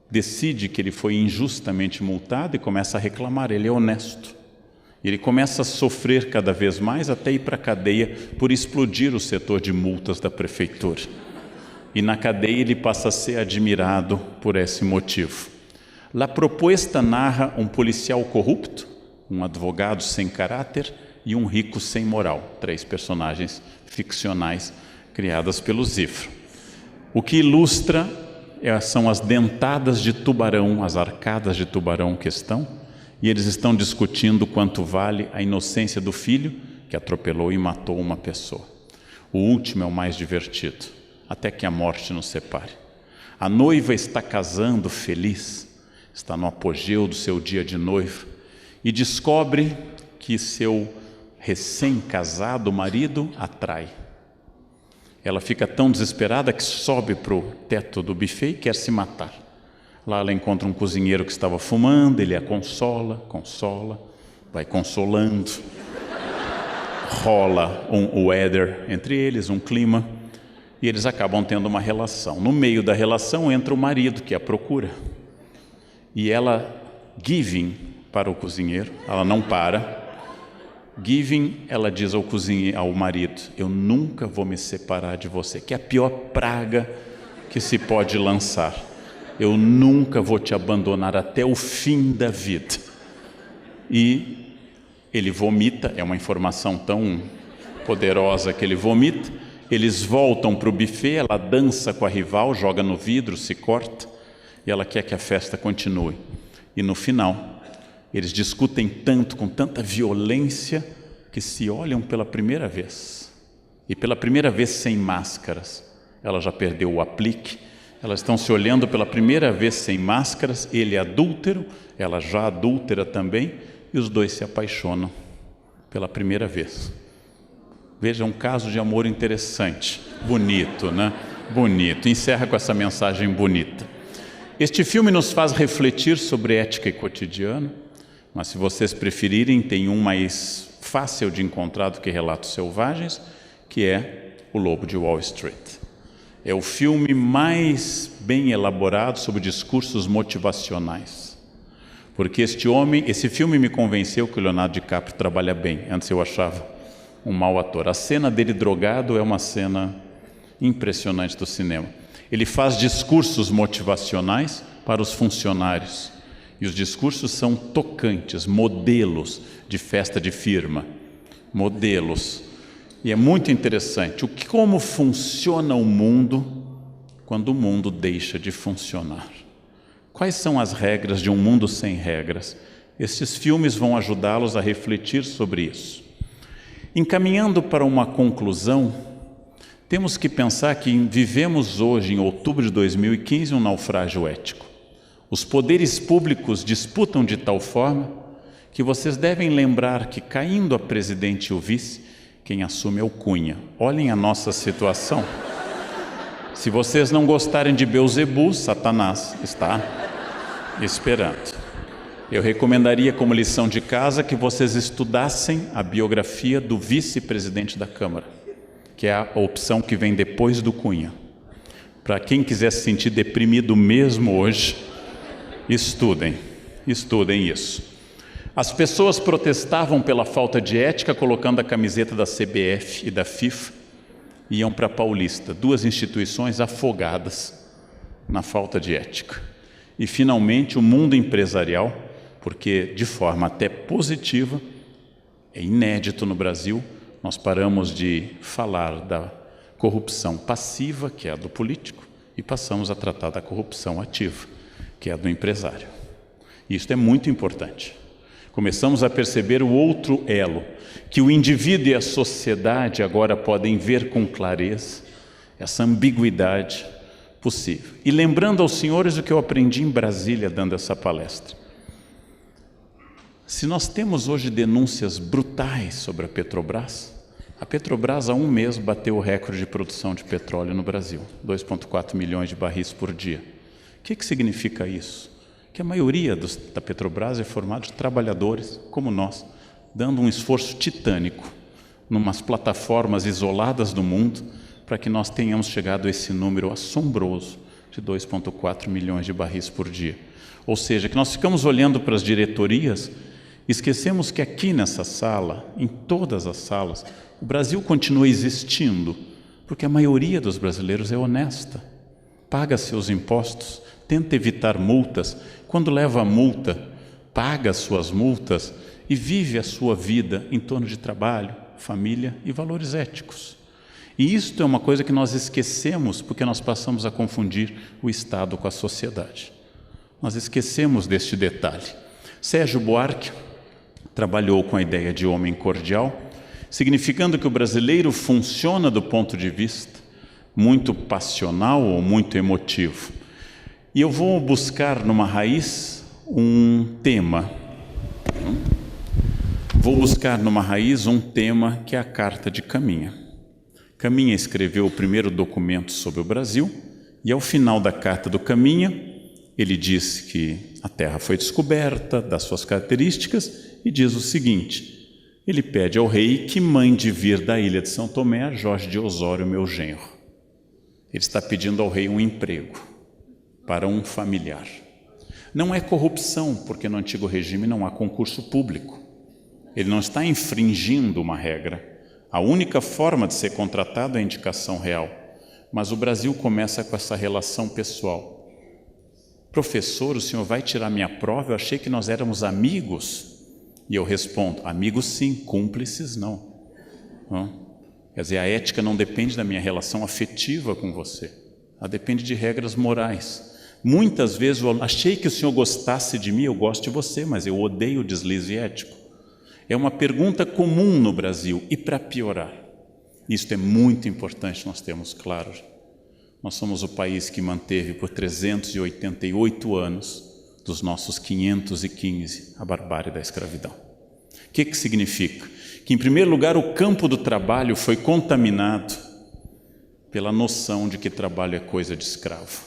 decide que ele foi injustamente multado e começa a reclamar. Ele é honesto. Ele começa a sofrer cada vez mais até ir para a cadeia por explodir o setor de multas da prefeitura. E na cadeia ele passa a ser admirado por esse motivo. La Propuesta narra um policial corrupto, um advogado sem caráter e um rico sem moral. 3 personagens ficcionais criadas pelo Zifro. O que ilustra são as dentadas de tubarão, as arcadas de tubarão que estão, e eles estão discutindo quanto vale a inocência do filho que atropelou e matou uma pessoa. O último é o mais divertido, até que a morte nos separe. A noiva está casando feliz, está no apogeu do seu dia de noiva e descobre que seu recém-casado marido a trai. Ela fica tão desesperada que sobe para o teto do buffet e quer se matar. Lá ela encontra um cozinheiro que estava fumando, ele a consola, vai consolando. Rola um weather entre eles, um clima, e eles acabam tendo uma relação. No meio da relação entra o marido, que a procura. E ela, giving para o cozinheiro, ela não para. Giving, ela diz ao marido: eu nunca vou me separar de você, que é a pior praga que se pode lançar. Eu nunca vou te abandonar até o fim da vida. E ele vomita, é uma informação tão poderosa que ele vomita. Eles voltam para o buffet, ela dança com a rival, joga no vidro, se corta, e ela quer que a festa continue. E no final, eles discutem tanto, com tanta violência, que se olham pela primeira vez. E pela primeira vez sem máscaras. Ela já perdeu o aplique. Elas estão se olhando pela primeira vez sem máscaras, ele é adúltero, ela já adúltera também, e os dois se apaixonam pela primeira vez. Veja, um caso de amor interessante, bonito, né? Bonito, encerra com essa mensagem bonita. Este filme nos faz refletir sobre ética e cotidiano, mas se vocês preferirem, tem um mais fácil de encontrar do que Relatos Selvagens, que é O Lobo de Wall Street. É o filme mais bem elaborado sobre discursos motivacionais. Porque esse filme me convenceu que o Leonardo DiCaprio trabalha bem. Antes eu achava um mau ator. A cena dele drogado é uma cena impressionante do cinema. Ele faz discursos motivacionais para os funcionários. E os discursos são tocantes, modelos de festa de firma. Modelos. E é muito interessante como funciona o mundo quando o mundo deixa de funcionar. Quais são as regras de um mundo sem regras? Estes filmes vão ajudá-los a refletir sobre isso. Encaminhando para uma conclusão, temos que pensar que vivemos hoje, em outubro de 2015, um naufrágio ético. Os poderes públicos disputam de tal forma que vocês devem lembrar que, caindo a presidente e o vice, quem assume é o Cunha. Olhem a nossa situação. Se vocês não gostarem de Beelzebub, Satanás está esperando. Eu recomendaria como lição de casa que vocês estudassem a biografia do vice-presidente da Câmara, que é a opção que vem depois do Cunha. Para quem quiser se sentir deprimido mesmo hoje, estudem isso. As pessoas protestavam pela falta de ética, colocando a camiseta da CBF e da FIFA, e iam para a Paulista, 2 instituições afogadas na falta de ética. E finalmente o mundo empresarial, porque de forma até positiva, é inédito no Brasil, nós paramos de falar da corrupção passiva, que é a do político, e passamos a tratar da corrupção ativa, que é a do empresário. Isso é muito importante. Começamos a perceber o outro elo, que o indivíduo e a sociedade agora podem ver com clareza essa ambiguidade possível. E lembrando aos senhores o que eu aprendi em Brasília dando essa palestra. Se nós temos hoje denúncias brutais sobre a Petrobras há um mês bateu o recorde de produção de petróleo no Brasil, 2,4 milhões de barris por dia. O que significa isso? Que a maioria da Petrobras é formada de trabalhadores como nós, dando um esforço titânico numas plataformas isoladas do mundo para que nós tenhamos chegado a esse número assombroso de 2,4 milhões de barris por dia. Ou seja, que nós ficamos olhando para as diretorias, esquecemos que aqui nessa sala, em todas as salas, o Brasil continua existindo, porque a maioria dos brasileiros é honesta, paga seus impostos, tenta evitar multas, quando leva a multa, paga suas multas e vive a sua vida em torno de trabalho, família e valores éticos. E isto é uma coisa que nós esquecemos porque nós passamos a confundir o Estado com a sociedade. Nós esquecemos deste detalhe. Sérgio Buarque trabalhou com a ideia de homem cordial, significando que o brasileiro funciona do ponto de vista muito passional ou muito emotivo. E eu vou buscar numa raiz um tema. Vou buscar numa raiz um tema que é a Carta de Caminha. Caminha escreveu o primeiro documento sobre o Brasil e ao final da Carta do Caminha ele diz que a terra foi descoberta, das suas características, e diz o seguinte: ele pede ao rei que mande vir da ilha de São Tomé a Jorge de Osório, meu genro. Ele está pedindo ao rei um emprego para um familiar. Não é corrupção, porque no antigo regime não há concurso público. Ele não está infringindo uma regra. A única forma de ser contratado é a indicação real. Mas o Brasil começa com essa relação pessoal. Professor, o senhor vai tirar minha prova? Eu achei que nós éramos amigos. E eu respondo, amigos sim, cúmplices não. Quer dizer, a ética não depende da minha relação afetiva com você. Ela depende de regras morais. Muitas vezes eu achei que o senhor gostasse de mim, eu gosto de você, mas eu odeio o deslize ético. É uma pergunta comum no Brasil. E para piorar, isto é muito importante nós termos claro. Nós somos o país que manteve por 388 anos, dos nossos 515, a barbárie da escravidão. O que significa? Que, em primeiro lugar, o campo do trabalho foi contaminado pela noção de que trabalho é coisa de escravo.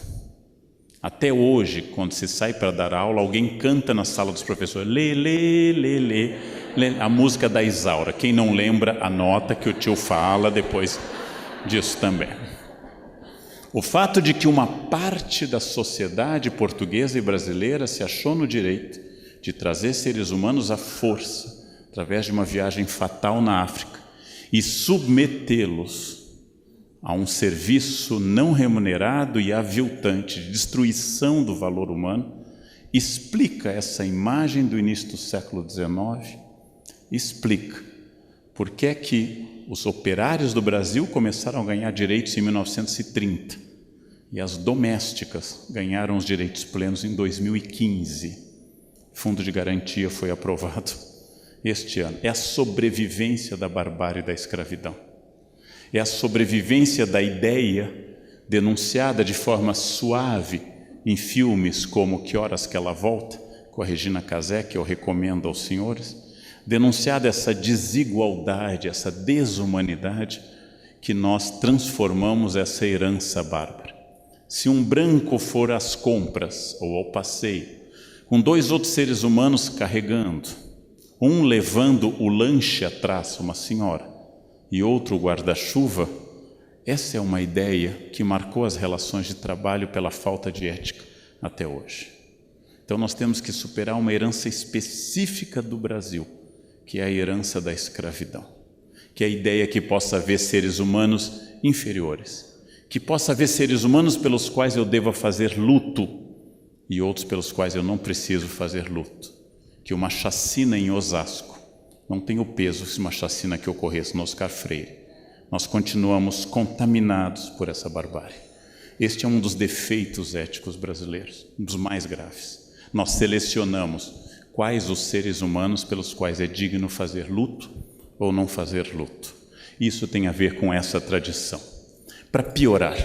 Até hoje, quando se sai para dar aula, alguém canta na sala dos professores, lê, lê, lê, lê, lê, a música da Isaura. Quem não lembra, anota que o tio fala depois disso também. O fato de que uma parte da sociedade portuguesa e brasileira se achou no direito de trazer seres humanos à força, através de uma viagem fatal na África, e submetê-los a um serviço não remunerado e aviltante de destruição do valor humano, explica essa imagem do início do século XIX, explica por que é que os operários do Brasil começaram a ganhar direitos em 1930 e as domésticas ganharam os direitos plenos em 2015. Fundo de garantia foi aprovado este ano. É a sobrevivência da barbárie da escravidão. É a sobrevivência da ideia denunciada de forma suave em filmes como Que Horas Que Ela Volta, com a Regina Casé, que eu recomendo aos senhores, denunciada essa desigualdade, essa desumanidade que nós transformamos essa herança bárbara. Se um branco for às compras ou ao passeio com 2 outros seres humanos carregando, um levando o lanche atrás, uma senhora, e outro o guarda-chuva. Essa é uma ideia que marcou as relações de trabalho pela falta de ética até hoje. Então nós temos que superar uma herança específica do Brasil, que é a herança da escravidão, que é a ideia que possa haver seres humanos inferiores, que possa haver seres humanos pelos quais eu deva fazer luto e outros pelos quais eu não preciso fazer luto, que uma chacina em Osasco não tem o peso se uma chacina que ocorresse no Oscar Freire. Nós continuamos contaminados por essa barbárie. Este é um dos defeitos éticos brasileiros, um dos mais graves. Nós selecionamos quais os seres humanos pelos quais é digno fazer luto ou não fazer luto. Isso tem a ver com essa tradição. Para piorar,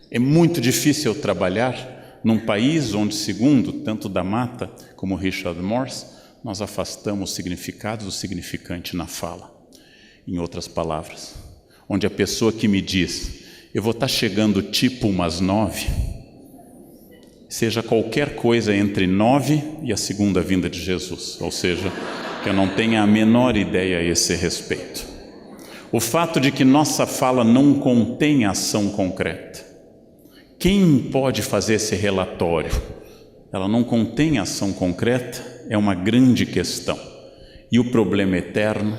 é muito difícil trabalhar num país onde, segundo tanto da Mata como Richard Morse, nós afastamos o significado do significante na fala. Em outras palavras, onde a pessoa que me diz, eu vou estar chegando tipo umas 9, seja qualquer coisa entre 9 e a segunda vinda de Jesus, ou seja, que eu não tenha a menor ideia a esse respeito. O fato de que nossa fala não contém ação concreta. Quem pode fazer esse relatório? Ela não contém ação concreta, é uma grande questão. E o problema eterno,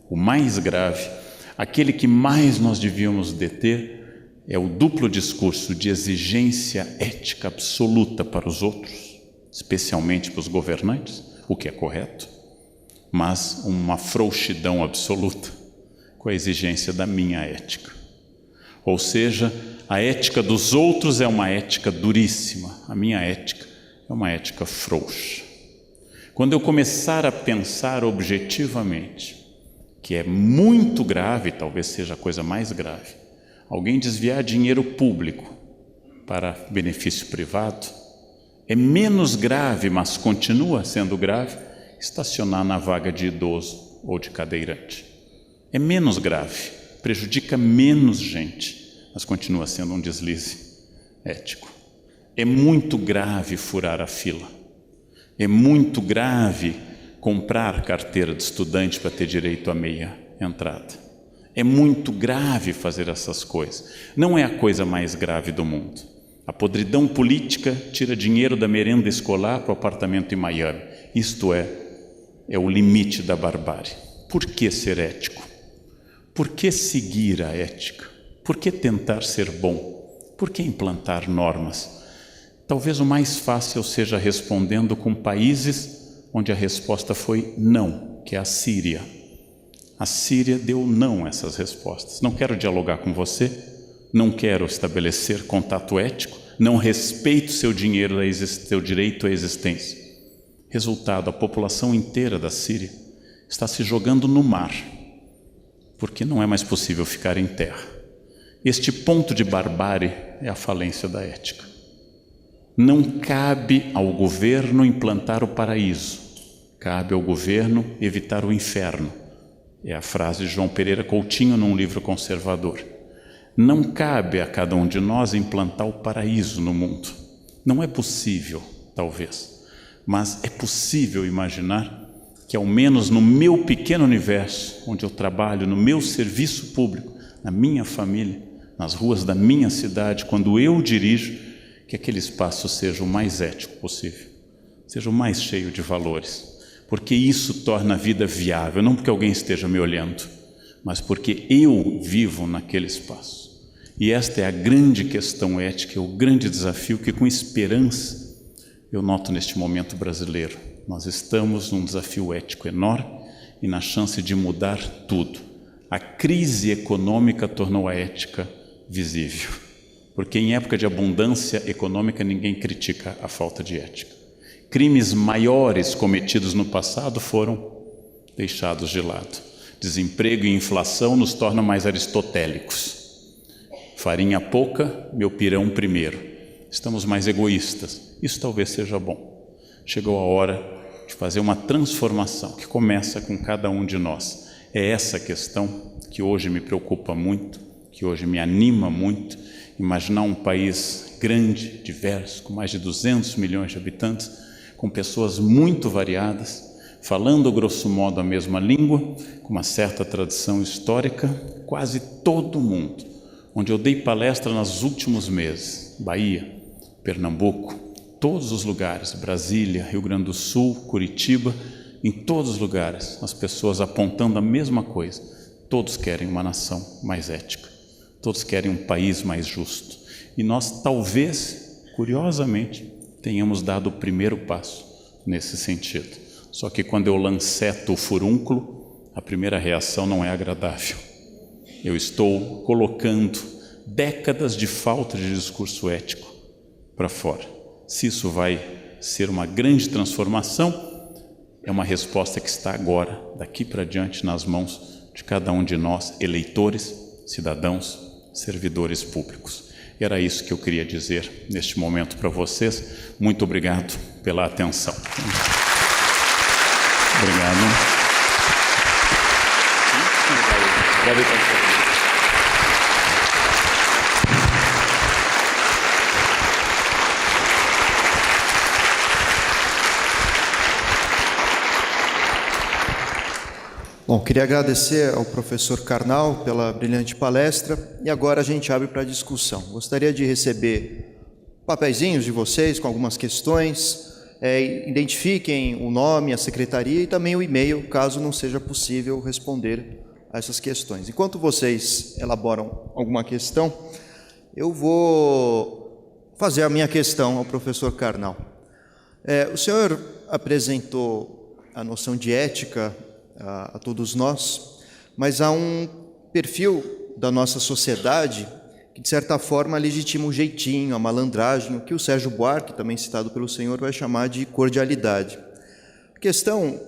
o mais grave, aquele que mais nós devíamos deter, é o duplo discurso de exigência ética absoluta para os outros, especialmente para os governantes, o que é correto, mas uma frouxidão absoluta com a exigência da minha ética. Ou seja, a ética dos outros é uma ética duríssima, a minha ética é uma ética frouxa. Quando eu começar a pensar objetivamente, que é muito grave, talvez seja a coisa mais grave, alguém desviar dinheiro público para benefício privado, é menos grave, mas continua sendo grave, estacionar na vaga de idoso ou de cadeirante. É menos grave, prejudica menos gente, mas continua sendo um deslize ético. É muito grave furar a fila. É muito grave comprar carteira de estudante para ter direito à meia entrada. É muito grave fazer essas coisas. Não é a coisa mais grave do mundo. A podridão política tira dinheiro da merenda escolar para o apartamento em Miami. Isto é o limite da barbárie. Por que ser ético? Por que seguir a ética? Por que tentar ser bom? Por que implantar normas? Talvez o mais fácil seja respondendo com países onde a resposta foi não, que é a Síria. A Síria deu não a essas respostas. Não quero dialogar com você, não quero estabelecer contato ético, não respeito seu direito à existência. Resultado, a população inteira da Síria está se jogando no mar, porque não é mais possível ficar em terra. Este ponto de barbárie é a falência da ética. Não cabe ao governo implantar o paraíso, cabe ao governo evitar o inferno. É a frase de João Pereira Coutinho num livro conservador. Não cabe a cada um de nós implantar o paraíso no mundo. Não é possível, talvez, mas é possível imaginar que ao menos no meu pequeno universo, onde eu trabalho, no meu serviço público, na minha família, nas ruas da minha cidade, quando eu dirijo, que aquele espaço seja o mais ético possível, seja o mais cheio de valores, porque isso torna a vida viável, não porque alguém esteja me olhando, mas porque eu vivo naquele espaço. E esta é a grande questão ética, é o grande desafio que, com esperança, eu noto neste momento brasileiro. Nós estamos num desafio ético enorme e na chance de mudar tudo. A crise econômica tornou a ética visível, porque em época de abundância econômica ninguém critica a falta de ética. Crimes maiores cometidos no passado foram deixados de lado. Desemprego e inflação nos tornam mais aristotélicos. Farinha pouca, meu pirão primeiro. Estamos mais egoístas. Isso talvez seja bom. Chegou a hora de fazer uma transformação que começa com cada um de nós. É essa questão que hoje me preocupa muito, que hoje me anima muito. Imaginar um país grande, diverso, com mais de 200 milhões de habitantes, com pessoas muito variadas, falando grosso modo a mesma língua, com uma certa tradição histórica, quase todo mundo. Onde eu dei palestra nos últimos meses, Bahia, Pernambuco, todos os lugares, Brasília, Rio Grande do Sul, Curitiba, em todos os lugares, as pessoas apontando a mesma coisa. Todos querem uma nação mais ética, todos querem um país mais justo. E nós talvez, curiosamente, tenhamos dado o primeiro passo nesse sentido. Só que quando eu lanceto o furúnculo, a primeira reação não é agradável. Eu estou colocando décadas de falta de discurso ético para fora. Se isso vai ser uma grande transformação, é uma resposta que está agora, daqui para diante, nas mãos de cada um de nós, eleitores, cidadãos, servidores públicos. E era isso que eu queria dizer neste momento para vocês. Muito obrigado pela atenção. Obrigado. Bom, queria agradecer ao professor Karnal pela brilhante palestra e agora a gente abre para a discussão. Gostaria de receber papeizinhos de vocês com algumas questões, identifiquem o nome, a secretaria e também o e-mail, caso não seja possível responder a essas questões. Enquanto vocês elaboram alguma questão, eu vou fazer a minha questão ao professor Karnal. O senhor apresentou a noção de ética a todos nós, mas há um perfil da nossa sociedade que, de certa forma, legitima o jeitinho, a malandragem, o que o Sérgio Buarque, também citado pelo senhor, vai chamar de cordialidade. A questão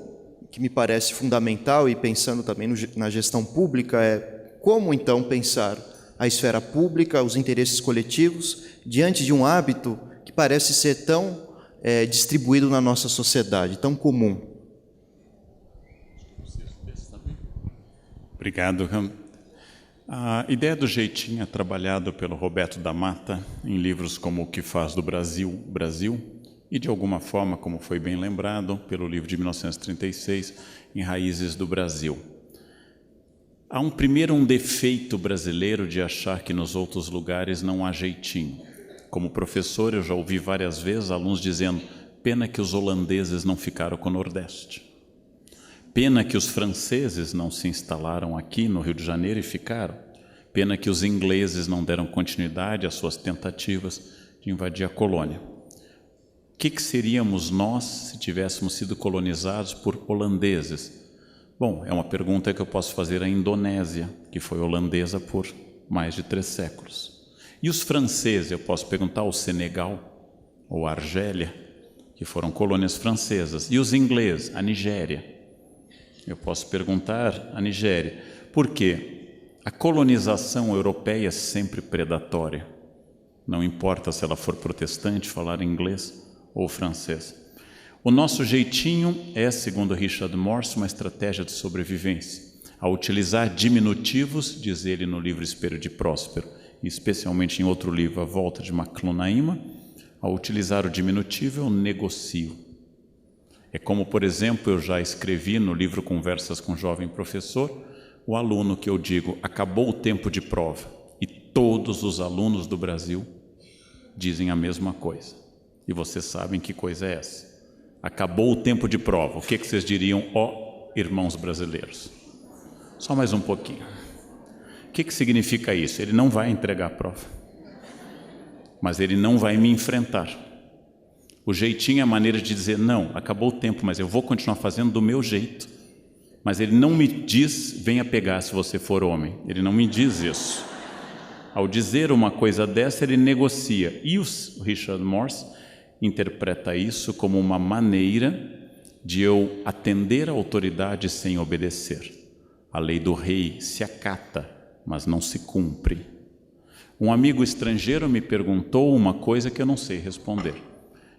que me parece fundamental, e pensando também na gestão pública, é como, então, pensar a esfera pública, os interesses coletivos, diante de um hábito que parece ser tão distribuído na nossa sociedade, tão comum. Obrigado, Ram. A ideia do jeitinho é trabalhado pelo Roberto da Mata em livros como O que faz do Brasil, Brasil, e de alguma forma, como foi bem lembrado, pelo livro de 1936, Em Raízes do Brasil. Há um defeito brasileiro de achar que nos outros lugares não há jeitinho. Como professor, eu já ouvi várias vezes alunos dizendo: pena que os holandeses não ficaram com o Nordeste. Pena que os franceses não se instalaram aqui no Rio de Janeiro e ficaram. Pena que os ingleses não deram continuidade às suas tentativas de invadir a colônia. O que seríamos nós se tivéssemos sido colonizados por holandeses? Bom, é uma pergunta que eu posso fazer à Indonésia, que foi holandesa por mais de 3 séculos. E os franceses, eu posso perguntar ao Senegal ou à Argélia, que foram colônias francesas. E os ingleses, a Nigéria. Eu posso perguntar à Nigéria, por quê? A colonização europeia é sempre predatória. Não importa se ela for protestante, falar inglês ou francês. O nosso jeitinho é, segundo Richard Morse, uma estratégia de sobrevivência. Ao utilizar diminutivos, diz ele no livro Espelho de Próspero, e especialmente em outro livro, A Volta de Maclunaíma, ao utilizar o diminutivo eu negocio. É como, por exemplo, eu já escrevi no livro Conversas com o Jovem Professor, o aluno que eu digo, acabou o tempo de prova, e todos os alunos do Brasil dizem a mesma coisa. E vocês sabem que coisa é essa. Acabou o tempo de prova. O que vocês diriam, ó irmãos brasileiros? Só mais um pouquinho. O que significa isso? Ele não vai entregar a prova, mas ele não vai me enfrentar. O jeitinho é a maneira de dizer, não, acabou o tempo, mas eu vou continuar fazendo do meu jeito. Mas ele não me diz, venha pegar se você for homem. Ele não me diz isso. Ao dizer uma coisa dessa, ele negocia. E o Richard Morse interpreta isso como uma maneira de eu atender a autoridade sem obedecer. A lei do rei se acata, mas não se cumpre. Um amigo estrangeiro me perguntou uma coisa que eu não sei responder.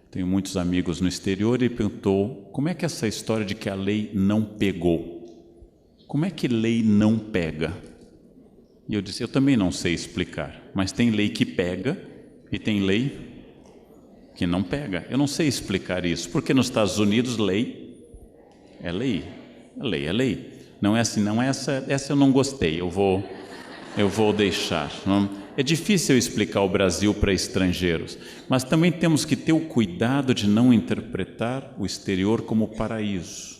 Tenho muitos amigos no exterior e perguntou, como é que é essa história de que a lei não pegou? Como é que lei não pega? E eu disse, eu também não sei explicar, mas tem lei que pega e tem lei que não pega. Eu não sei explicar isso, porque nos Estados Unidos lei é lei, lei é lei. Não é assim, não é essa eu não gostei, eu vou deixar. Não? É difícil explicar o Brasil para estrangeiros, mas também temos que ter o cuidado de não interpretar o exterior como paraíso.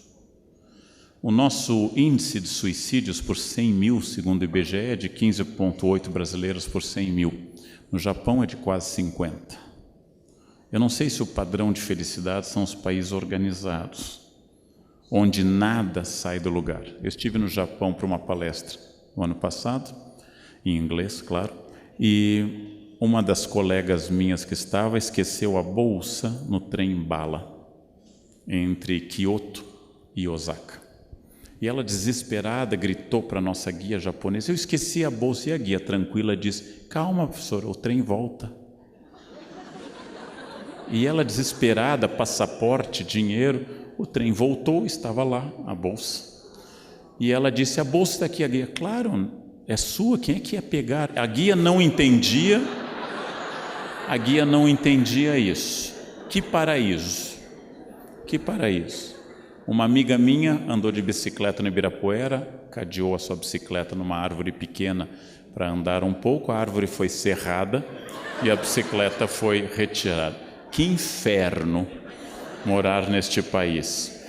O nosso índice de suicídios por 100 mil, segundo o IBGE, é de 15,8 brasileiros por 100 mil. No Japão é de quase 50. Eu não sei se o padrão de felicidade são os países organizados, onde nada sai do lugar. Eu estive no Japão para uma palestra no ano passado, em inglês, claro, e uma das colegas minhas que estava esqueceu a bolsa no trem-bala entre Kyoto e Osaka. E ela, desesperada, gritou para a nossa guia japonesa: eu esqueci a bolsa. E a guia, tranquila, disse: calma, professora, o trem volta. E ela, desesperada, passaporte, dinheiro, o trem voltou, estava lá a bolsa. E ela disse: a bolsa está aqui. A guia: claro, é sua, quem é que ia pegar? A guia não entendia isso. Que paraíso, que paraíso. Uma amiga minha andou de bicicleta no Ibirapuera, cadeou a sua bicicleta numa árvore pequena para andar um pouco, a árvore foi serrada e a bicicleta foi retirada. Que inferno morar neste país.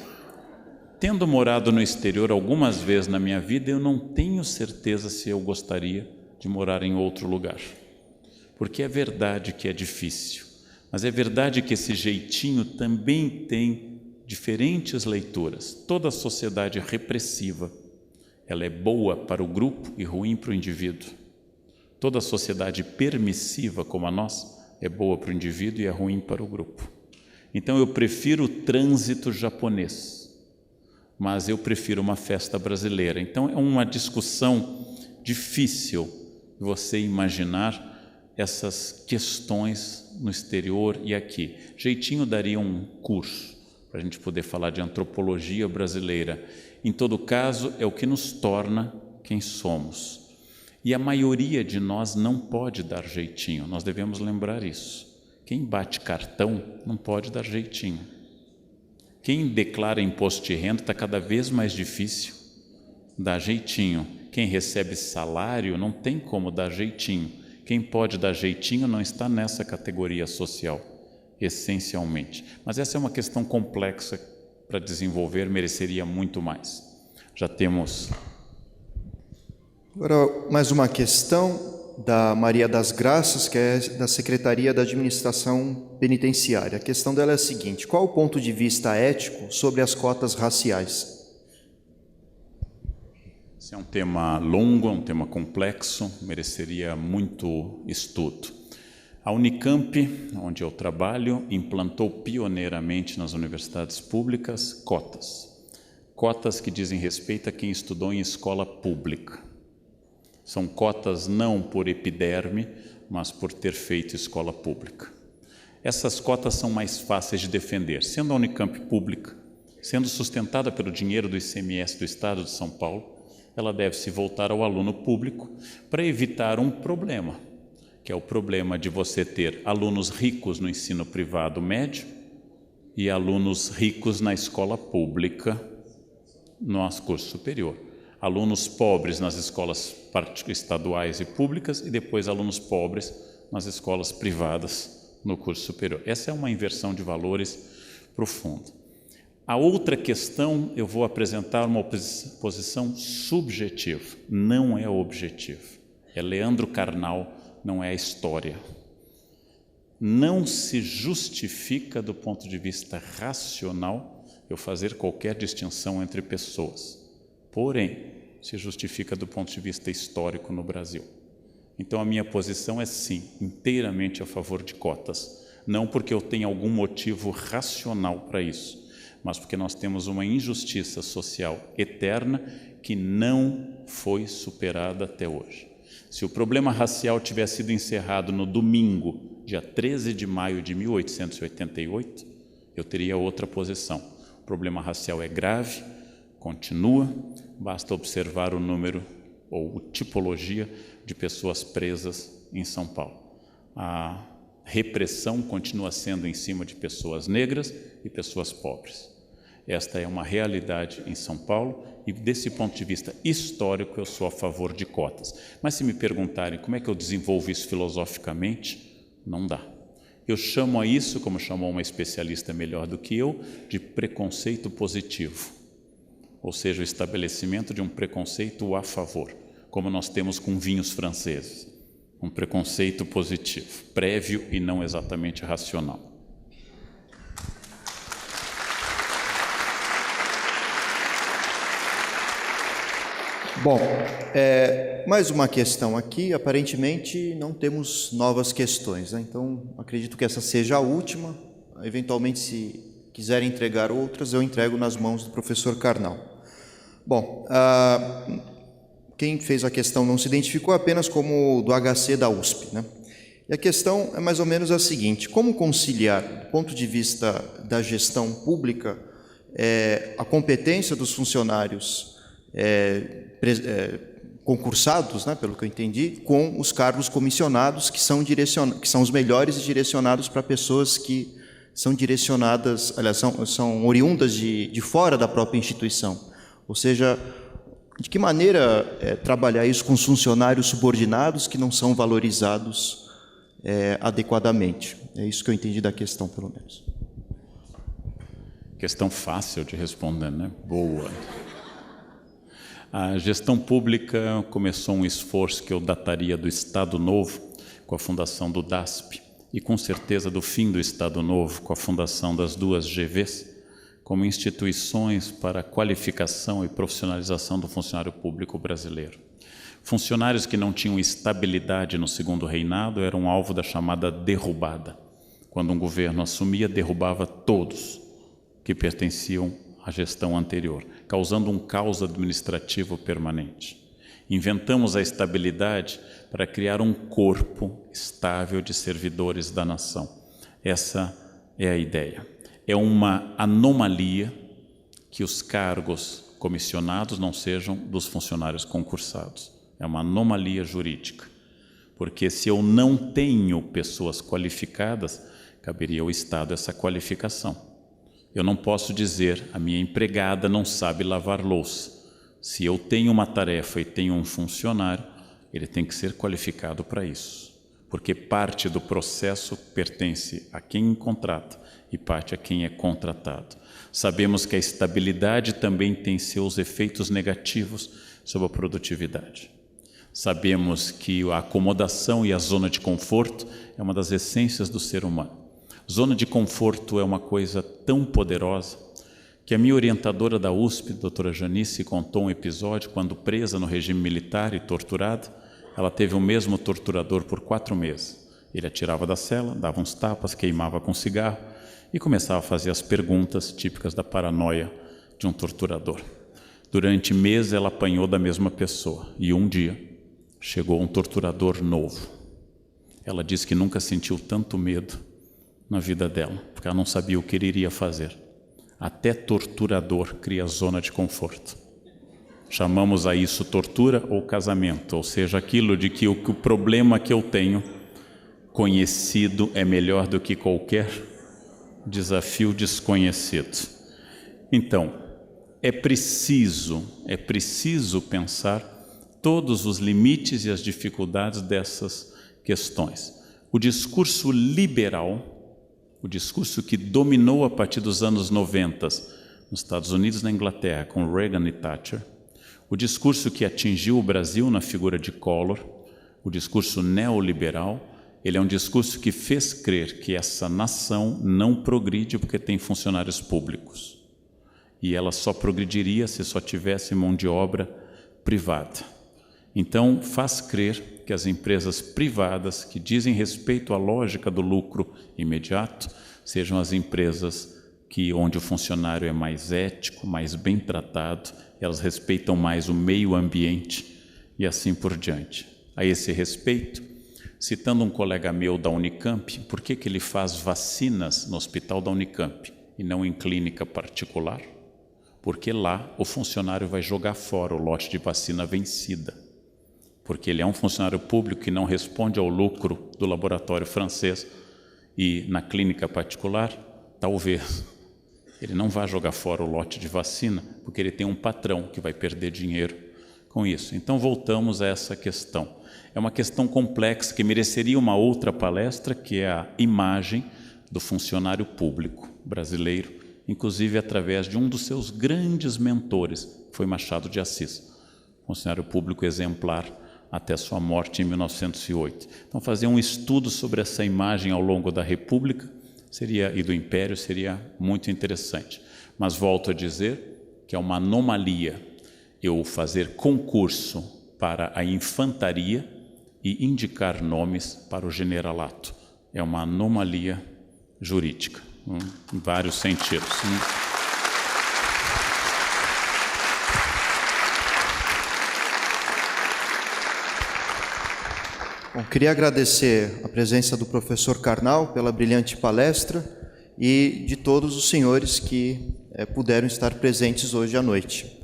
Tendo morado no exterior algumas vezes na minha vida, eu não tenho certeza se eu gostaria de morar em outro lugar. Porque é verdade que é difícil, mas é verdade que esse jeitinho também tem diferentes leituras. Toda a sociedade repressiva, ela é boa para o grupo e ruim para o indivíduo. Toda a sociedade permissiva como a nossa é boa para o indivíduo e é ruim para o grupo. Então eu prefiro o trânsito japonês, mas eu prefiro uma festa brasileira. Então é uma discussão difícil você imaginar essas questões no exterior e aqui. Jeitinho daria um curso para a gente poder falar de antropologia brasileira. Em todo caso, é o que nos torna quem somos. E a maioria de nós não pode dar jeitinho, nós devemos lembrar isso. Quem bate cartão não pode dar jeitinho. Quem declara imposto de renda está cada vez mais difícil dar jeitinho. Quem recebe salário não tem como dar jeitinho. Quem pode dar jeitinho não está nessa categoria social, essencialmente. Mas essa é uma questão complexa para desenvolver, mereceria muito mais. Já temos... Agora, mais uma questão da Maria das Graças, que é da Secretaria da Administração Penitenciária. A questão dela é a seguinte: qual o ponto de vista ético sobre as cotas raciais? Esse é um tema longo, é um tema complexo, mereceria muito estudo. A Unicamp, onde eu trabalho, implantou pioneiramente nas universidades públicas cotas. Cotas que dizem respeito a quem estudou em escola pública. São cotas não por epiderme, mas por ter feito escola pública. Essas cotas são mais fáceis de defender. Sendo a Unicamp pública, sendo sustentada pelo dinheiro do ICMS do Estado de São Paulo, ela deve se voltar ao aluno público para evitar um problema, que é o problema de você ter alunos ricos no ensino privado médio e alunos ricos na escola pública no curso superior. Alunos pobres nas escolas estaduais e públicas e depois alunos pobres nas escolas privadas no curso superior. Essa é uma inversão de valores profunda. A outra questão, eu vou apresentar uma posição subjetiva, não é objetiva. É Leandro Carnal, não é a história. Não se justifica do ponto de vista racional eu fazer qualquer distinção entre pessoas. Porém, se justifica do ponto de vista histórico no Brasil. Então a minha posição é sim, inteiramente a favor de cotas. Não porque eu tenha algum motivo racional para isso, mas porque nós temos uma injustiça social eterna que não foi superada até hoje. Se o problema racial tivesse sido encerrado no domingo, dia 13 de maio de 1888, eu teria outra posição. O problema racial é grave, continua, basta observar o número ou a tipologia de pessoas presas em São Paulo. repressão continua sendo em cima de pessoas negras e pessoas pobres. Esta é uma realidade em São Paulo e, desse ponto de vista histórico, eu sou a favor de cotas. Mas se me perguntarem como é que eu desenvolvo isso filosoficamente, não dá. Eu chamo a isso, como chamou uma especialista melhor do que eu, de preconceito positivo, ou seja, o estabelecimento de um preconceito a favor, como nós temos com vinhos franceses, um preconceito positivo, prévio e não exatamente racional. Bom, mais uma questão aqui, aparentemente não temos novas questões, né? Então acredito que essa seja a última. Eventualmente, se quiserem entregar outras, eu entrego nas mãos do professor Karnal. Bom, quem fez a questão não se identificou apenas como do HC da USP, né? E a questão é mais ou menos a seguinte: como conciliar, do ponto de vista da gestão pública, a competência dos funcionários concursados, né, pelo que eu entendi, com os cargos comissionados, que são os melhores e direcionados para pessoas que são direcionadas, aliás, são oriundas de fora da própria instituição. Ou seja, de que maneira trabalhar isso com os funcionários subordinados que não são valorizados adequadamente? É isso que eu entendi da questão, pelo menos. Questão fácil de responder, né? Boa. A gestão pública começou um esforço que eu dataria do Estado Novo, com a fundação do DASP, e com certeza do fim do Estado Novo, com a fundação das duas GVs, como instituições para a qualificação e profissionalização do funcionário público brasileiro. Funcionários que não tinham estabilidade no segundo reinado eram alvo da chamada derrubada. Quando um governo assumia, derrubava todos que pertenciam à gestão anterior, causando um caos administrativo permanente. Inventamos a estabilidade para criar um corpo estável de servidores da nação. Essa é a ideia. É uma anomalia que os cargos comissionados não sejam dos funcionários concursados. É uma anomalia jurídica, porque se eu não tenho pessoas qualificadas, caberia ao Estado essa qualificação. Eu não posso dizer, a minha empregada não sabe lavar louça. Se eu tenho uma tarefa e tenho um funcionário, ele tem que ser qualificado para isso, porque parte do processo pertence a quem contrata e parte a quem é contratado. Sabemos que a estabilidade também tem seus efeitos negativos sobre a produtividade. Sabemos que a acomodação e a zona de conforto é uma das essências do ser humano. Zona de conforto é uma coisa tão poderosa que a minha orientadora da USP, doutora Janice, contou um episódio quando presa no regime militar e torturada, ela teve o mesmo torturador por 4 meses. Ele a tirava da cela, dava uns tapas, queimava com cigarro e começava a fazer as perguntas típicas da paranoia de um torturador. Durante meses ela apanhou da mesma pessoa e um dia chegou um torturador novo. Ela disse que nunca sentiu tanto medo na vida dela, porque ela não sabia o que ele iria fazer. Até torturador cria zona de conforto. Chamamos a isso tortura ou casamento, ou seja, aquilo de que o problema que eu tenho conhecido é melhor do que qualquer desafio desconhecido. Então, é preciso pensar todos os limites e as dificuldades dessas questões. O discurso liberal, o discurso que dominou a partir dos anos 90 nos Estados Unidos e na Inglaterra, com Reagan e Thatcher, o discurso que atingiu o Brasil na figura de Collor, o discurso neoliberal, ele é um discurso que fez crer que essa nação não progride porque tem funcionários públicos. E ela só progrediria se só tivesse mão de obra privada. Então, faz crer que as empresas privadas, que dizem respeito à lógica do lucro imediato, sejam as empresas onde o funcionário é mais ético, mais bem tratado, elas respeitam mais o meio ambiente e assim por diante. A esse respeito, citando um colega meu da Unicamp, por que ele faz vacinas no hospital da Unicamp e não em clínica particular? Porque lá o funcionário vai jogar fora o lote de vacina vencida. Porque ele é um funcionário público que não responde ao lucro do laboratório francês, e na clínica particular, talvez ele não vá jogar fora o lote de vacina, porque ele tem um patrão que vai perder dinheiro com isso. Então voltamos a essa questão. É uma questão complexa que mereceria uma outra palestra, que é a imagem do funcionário público brasileiro, inclusive através de um dos seus grandes mentores, que foi Machado de Assis, funcionário público exemplar até sua morte em 1908. Então fazer um estudo sobre essa imagem ao longo da República e do Império seria muito interessante. Mas volto a dizer que é uma anomalia eu fazer concurso para a infantaria e indicar nomes para o generalato. É uma anomalia jurídica, em vários sentidos. Bom, queria agradecer a presença do professor Karnal pela brilhante palestra e de todos os senhores que puderam estar presentes hoje à noite.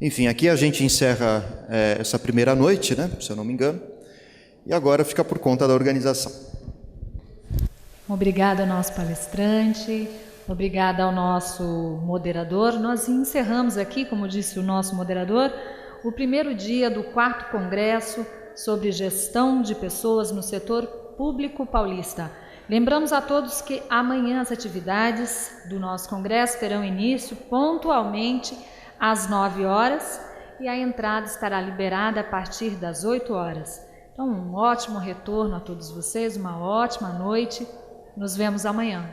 Enfim, aqui a gente encerra essa primeira noite, né, se eu não me engano, e agora fica por conta da organização. Obrigada ao nosso palestrante, obrigada ao nosso moderador. Nós encerramos aqui, como disse o nosso moderador, o primeiro dia do 4º Congresso sobre Gestão de Pessoas no Setor Público Paulista. Lembramos a todos que amanhã as atividades do nosso congresso terão início pontualmente às 9 horas e a entrada estará liberada a partir das 8 horas. Então, um ótimo retorno a todos vocês, uma ótima noite. Nos vemos amanhã.